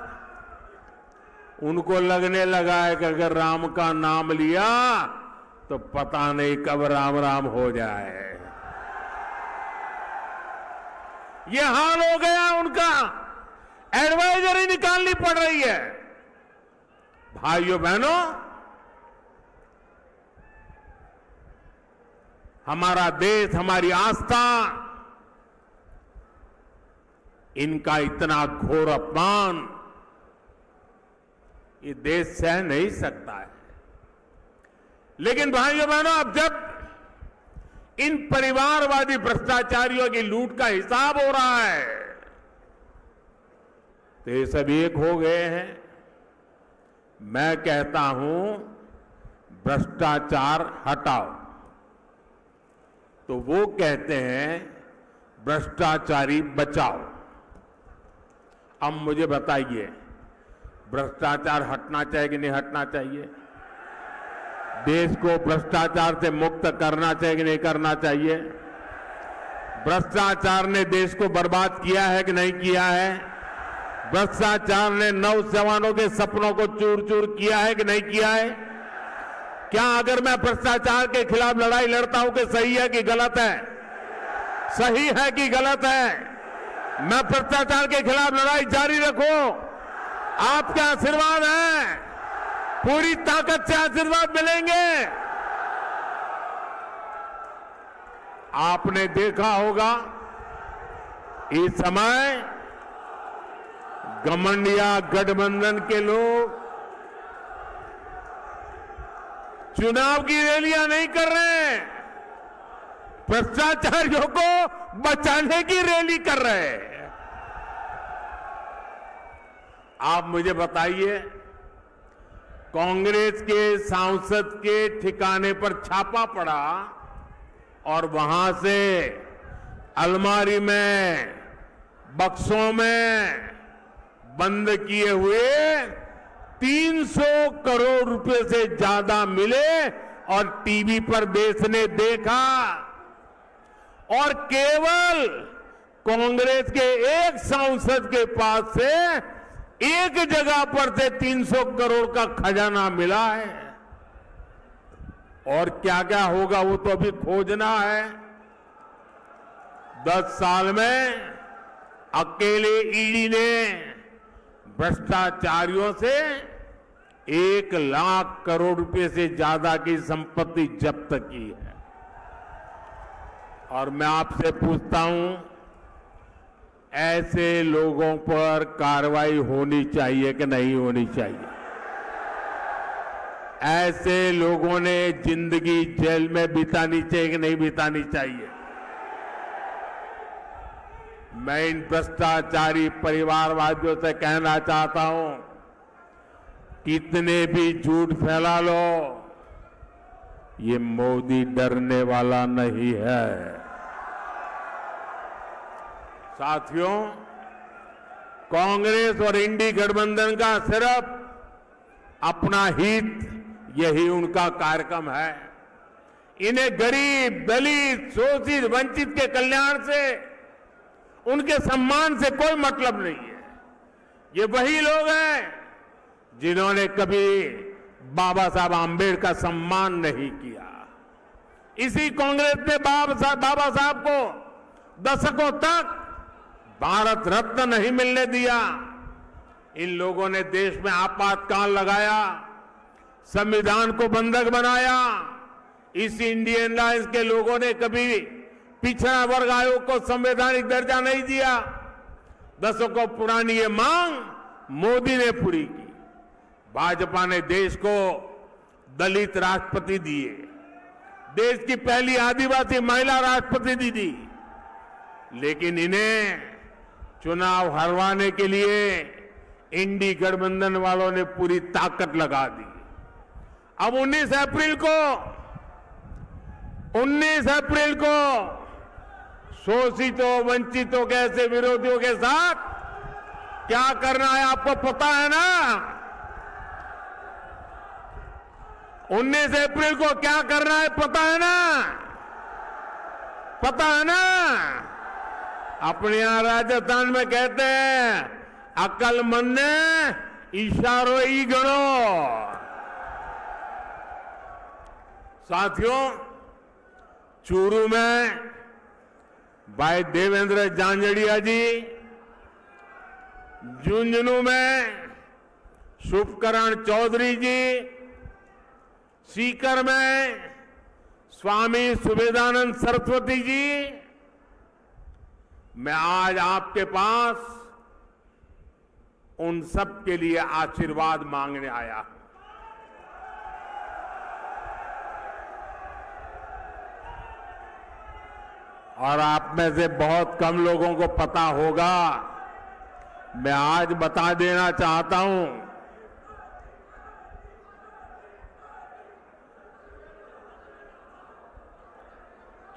S12: उनको लगने लगा है कि अगर राम का नाम लिया तो पता नहीं कब राम राम हो जाए। ये हाल हो गया उनका, एडवाइजरी निकालनी पड़ रही है। भाइयों बहनों, हमारा देश, हमारी आस्था, इनका इतना घोर अपमान ये देश सह नहीं सकता है। लेकिन भाइयों बहनों, अब जब इन परिवारवादी भ्रष्टाचारियों की लूट का हिसाब हो रहा है तो ये सब एक हो गए हैं। मैं कहता हूं भ्रष्टाचार हटाओ, तो वो कहते हैं भ्रष्टाचारी बचाओ। अब मुझे बताइए, भ्रष्टाचार हटना चाहिए कि नहीं हटना चाहिए? देश को भ्रष्टाचार से मुक्त करना चाहिए कि नहीं करना चाहिए? भ्रष्टाचार ने देश को बर्बाद किया है कि नहीं किया है? भ्रष्टाचार ने नौजवानों के सपनों को चूर चूर किया है कि नहीं किया है? क्या अगर मैं भ्रष्टाचार के खिलाफ लड़ाई लड़ता हूं कि सही है कि गलत है? सही है कि गलत है? मैं भ्रष्टाचार के खिलाफ लड़ाई जारी रखूं, आपके आशीर्वाद है, पूरी ताकत से आशीर्वाद मिलेंगे। आपने देखा होगा इस समय घमंडिया गठबंधन के लोग चुनाव की रैलियां नहीं कर रहे हैं, भ्रष्टाचारियों को बचाने की रैली कर रहे हैं। आप मुझे बताइए, कांग्रेस के सांसद के ठिकाने पर छापा पड़ा और वहां से अलमारी में, बक्सों में बंद किए हुए 300 करोड़ रुपए से ज्यादा मिले और टीवी पर देश ने देखा। और केवल कांग्रेस के एक सांसद के पास से एक जगह पर से 300 करोड़ का खजाना मिला है। और क्या क्या होगा वो तो अभी खोजना है। 10 साल में अकेले ईडी ने भ्रष्टाचारियों से 1 लाख करोड़ रुपए से ज्यादा की संपत्ति जब्त की है। और मैं आपसे पूछता हूं, ऐसे लोगों पर कार्रवाई होनी चाहिए कि नहीं होनी चाहिए? ऐसे लोगों ने जिंदगी जेल में बितानी चाहिए कि नहीं बितानी चाहिए? मैं इन भ्रष्टाचारी परिवारवादियों से कहना चाहता हूं, कितने भी झूठ फैला लो, ये मोदी डरने वाला नहीं है। साथियों, कांग्रेस और इंडी गठबंधन का सिर्फ अपना हित, यही उनका कार्यक्रम है। इन्हें गरीब, दलित, शोषित, वंचित के कल्याण से, उनके सम्मान से कोई मतलब नहीं है। ये वही लोग हैं जिन्होंने कभी बाबा साहब आम्बेडकर का सम्मान नहीं किया। इसी कांग्रेस ने बाबा साहब को दशकों तक भारत रत्न नहीं मिलने दिया। इन लोगों ने देश में आपातकाल लगाया, संविधान को बंधक बनाया। इस इंडियन अलायंस के लोगों ने कभी पिछड़ा वर्ग आयोग को संवैधानिक दर्जा नहीं दिया। दशकों पुरानी ये मांग मोदी ने पूरी की। भाजपा ने देश को दलित राष्ट्रपति दिए, देश की पहली आदिवासी महिला राष्ट्रपति दी। लेकिन इन्हें चुनाव हरवाने के लिए इंडी गठबंधन वालों ने पूरी ताकत लगा दी। अब 19 अप्रैल को शोषितों, वंचितों के ऐसे विरोधियों के साथ क्या करना है आपको पता है ना? 19 अप्रैल को क्या करना है पता है ना? पता है ना? अपने यहां राजस्थान में कहते हैं, अकलमंद ने इशारों ही गणो। साथियों, चूरू में भाई देवेंद्र झांझड़िया जी, झुंझुनू में शुभकरण चौधरी जी, सीकर में स्वामी सुबेदानंद सरस्वती जी, मैं आज आपके पास उन सब के लिए आशीर्वाद मांगने आया हूं। और आप में से बहुत कम लोगों को पता होगा, मैं आज बता देना चाहता हूं,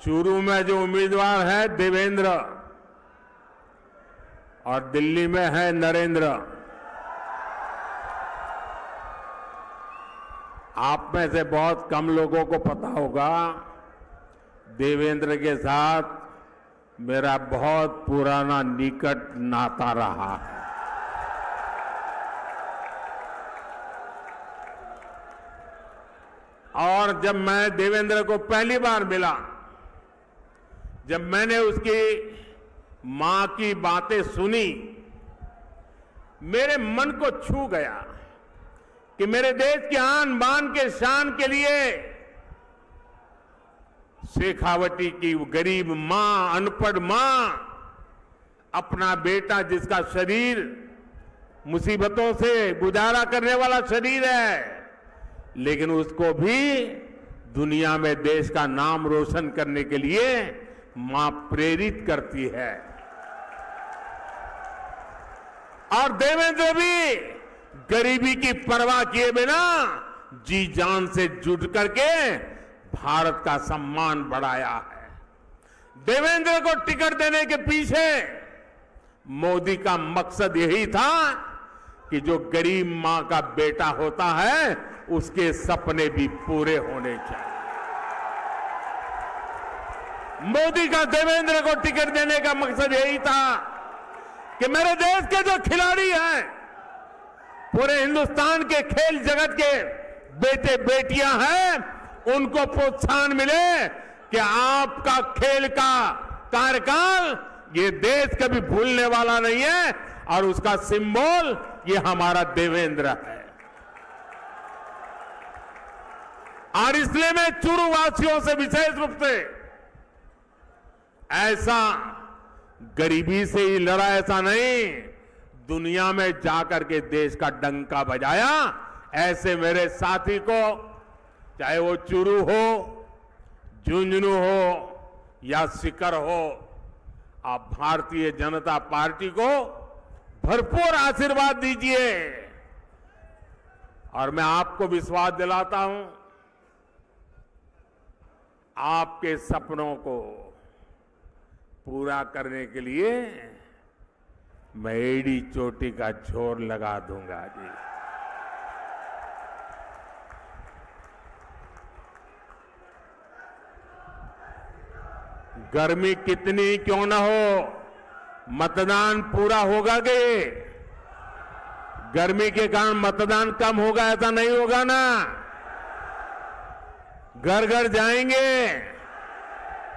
S12: चूरू में जो उम्मीदवार है देवेंद्र और दिल्ली में है नरेंद्र। आप में से बहुत कम लोगों को पता होगा, देवेंद्र के साथ मेरा बहुत पुराना निकट नाता रहा है। और जब मैं देवेंद्र को पहली बार मिला, जब मैंने उसकी मां की बातें सुनी, मेरे मन को छू गया कि मेरे देश के आन बान के शान के लिए शेखावटी की गरीब मां, अनपढ़ मां, अपना बेटा जिसका शरीर मुसीबतों से गुजारा करने वाला शरीर है, लेकिन उसको भी दुनिया में देश का नाम रोशन करने के लिए मां प्रेरित करती है। और देवेंद्र भी गरीबी की परवाह किए बिना जी जान से जुट करके भारत का सम्मान बढ़ाया है। देवेंद्र को टिकट देने के पीछे मोदी का मकसद यही था कि जो गरीब मां का बेटा होता है उसके सपने भी पूरे होने चाहिए। मोदी का देवेंद्र को टिकट देने का मकसद यही था कि मेरे देश के जो खिलाड़ी हैं, पूरे हिंदुस्तान के खेल जगत के बेटे बेटियां हैं, उनको प्रोत्साहन मिले कि आपका खेल का कार्यकाल ये देश कभी भूलने वाला नहीं है और उसका सिंबल ये हमारा देवेंद्र है। और इसलिए मैं चूरू वासियों से विशेष रूप से ऐसा गरीबी से ही लड़ा, ऐसा नहीं, दुनिया में जाकर के देश का डंका बजाया। ऐसे मेरे साथी को, चाहे वो चूरू हो, झुंझुनू हो या सीकर हो, आप भारतीय जनता पार्टी को भरपूर आशीर्वाद दीजिए। और मैं आपको विश्वास दिलाता हूं, आपके सपनों को पूरा करने के लिए मैं एड़ी चोटी का जोर लगा दूंगा जी। गर्मी कितनी क्यों न हो, मतदान पूरा होगा कि गर्मी के कारण मतदान कम होगा, ऐसा नहीं होगा ना। घर घर जाएंगे,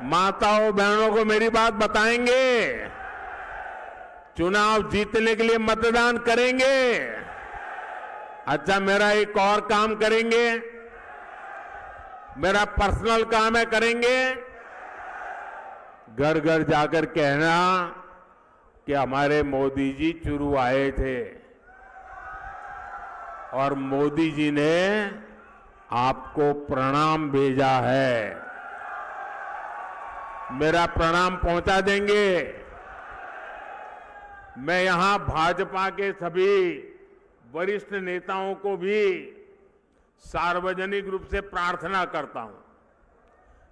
S12: माताओं बहनों को मेरी बात बताएंगे, चुनाव जीतने के लिए मतदान करेंगे। अच्छा, मेरा एक और काम करेंगे, मेरा पर्सनल काम है, करेंगे। घर घर जाकर कहना कि हमारे मोदी जी चूरू आए थे और मोदी जी ने आपको प्रणाम भेजा है। मेरा प्रणाम पहुंचा देंगे। मैं यहां भाजपा के सभी वरिष्ठ नेताओं को भी सार्वजनिक रूप से प्रार्थना करता हूं।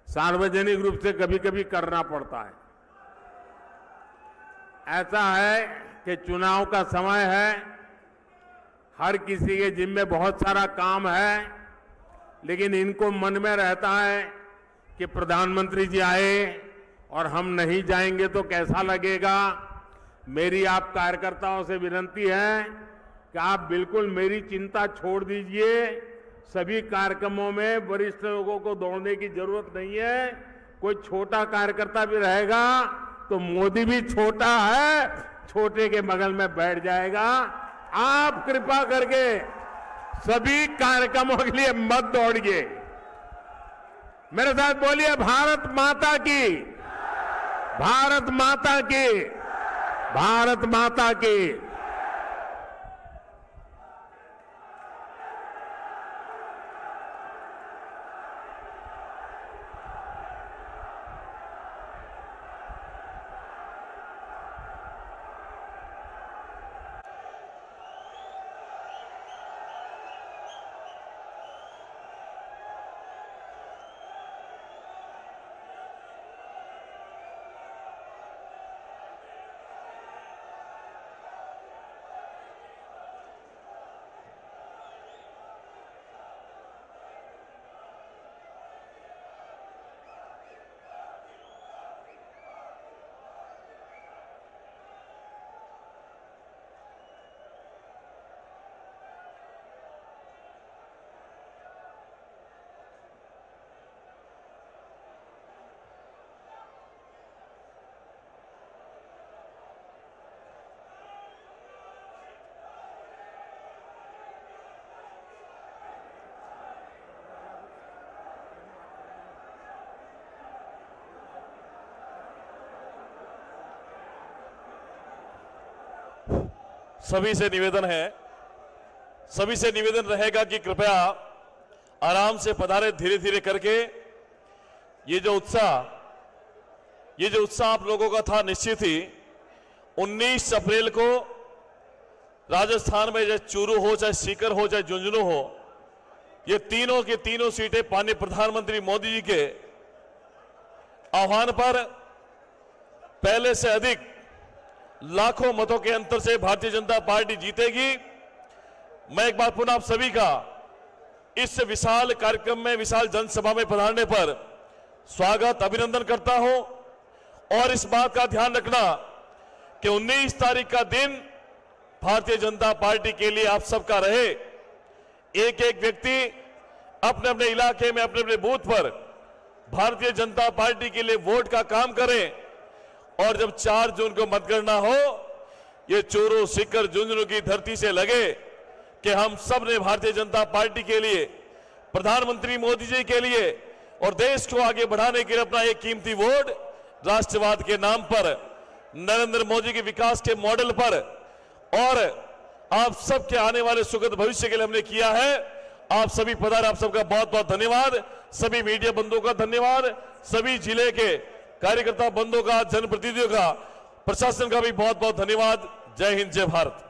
S12: सार्वजनिक रूप से कभी कभी करना पड़ता है। ऐसा है कि चुनाव का समय है, हर किसी के जिम्मे बहुत सारा काम है, लेकिन इनको मन में रहता है कि प्रधानमंत्री जी आए और हम नहीं जाएंगे तो कैसा लगेगा। मेरी आप कार्यकर्ताओं से विनती है कि आप बिल्कुल मेरी चिंता छोड़ दीजिए। सभी कार्यक्रमों में वरिष्ठ लोगों को दौड़ने की जरूरत नहीं है। कोई छोटा कार्यकर्ता भी रहेगा तो मोदी भी छोटा है, छोटे के बगल में बैठ जाएगा। आप कृपा करके सभी कार्यक्रमों के लिए मत दौड़िए। मेरे साथ बोलिए, भारत माता की, भारत माता की, भारत माता की।
S7: सभी से निवेदन है, सभी से निवेदन रहेगा कि कृपया आराम से पधारे, धीरे धीरे करके। ये जो उत्साह आप लोगों का था, निश्चित ही 19 अप्रैल को राजस्थान में चाहे चूरू हो, चाहे सीकर हो, चाहे झुंझुनू हो, ये तीनों की तीनों सीटें माननीय प्रधानमंत्री मोदी जी के आह्वान पर पहले से अधिक लाखों मतों के अंतर से भारतीय जनता पार्टी जीतेगी। मैं एक बार पुनः आप सभी का इस विशाल कार्यक्रम में, विशाल जनसभा में पधारने पर स्वागत, अभिनंदन करता हूं। और इस बात का ध्यान रखना कि 19 तारीख का दिन भारतीय जनता पार्टी के लिए आप सबका रहे। एक एक व्यक्ति अपने अपने इलाके में, अपने अपने बूथ पर भारतीय जनता पार्टी के लिए वोट का काम करें। और जब 4 जून को मतगणना हो, ये चूरू, सीकर, झुंझुनू की धरती से लगे कि हम सब ने भारतीय जनता पार्टी के लिए, प्रधानमंत्री मोदी जी के लिए और देश को आगे बढ़ाने के लिए अपना एक कीमती वोट राष्ट्रवाद के नाम पर, नरेंद्र मोदी के विकास के मॉडल पर और आप सबके आने वाले सुखद भविष्य के लिए हमने किया है। आप सभी पधारे, आप सबका बहुत बहुत धन्यवाद। सभी मीडिया बंधुओं का धन्यवाद, सभी जिले के कार्यकर्ता बंधुओं का, जनप्रतिनिधियों का, प्रशासन का भी बहुत बहुत धन्यवाद। जय हिंद, जय भारत।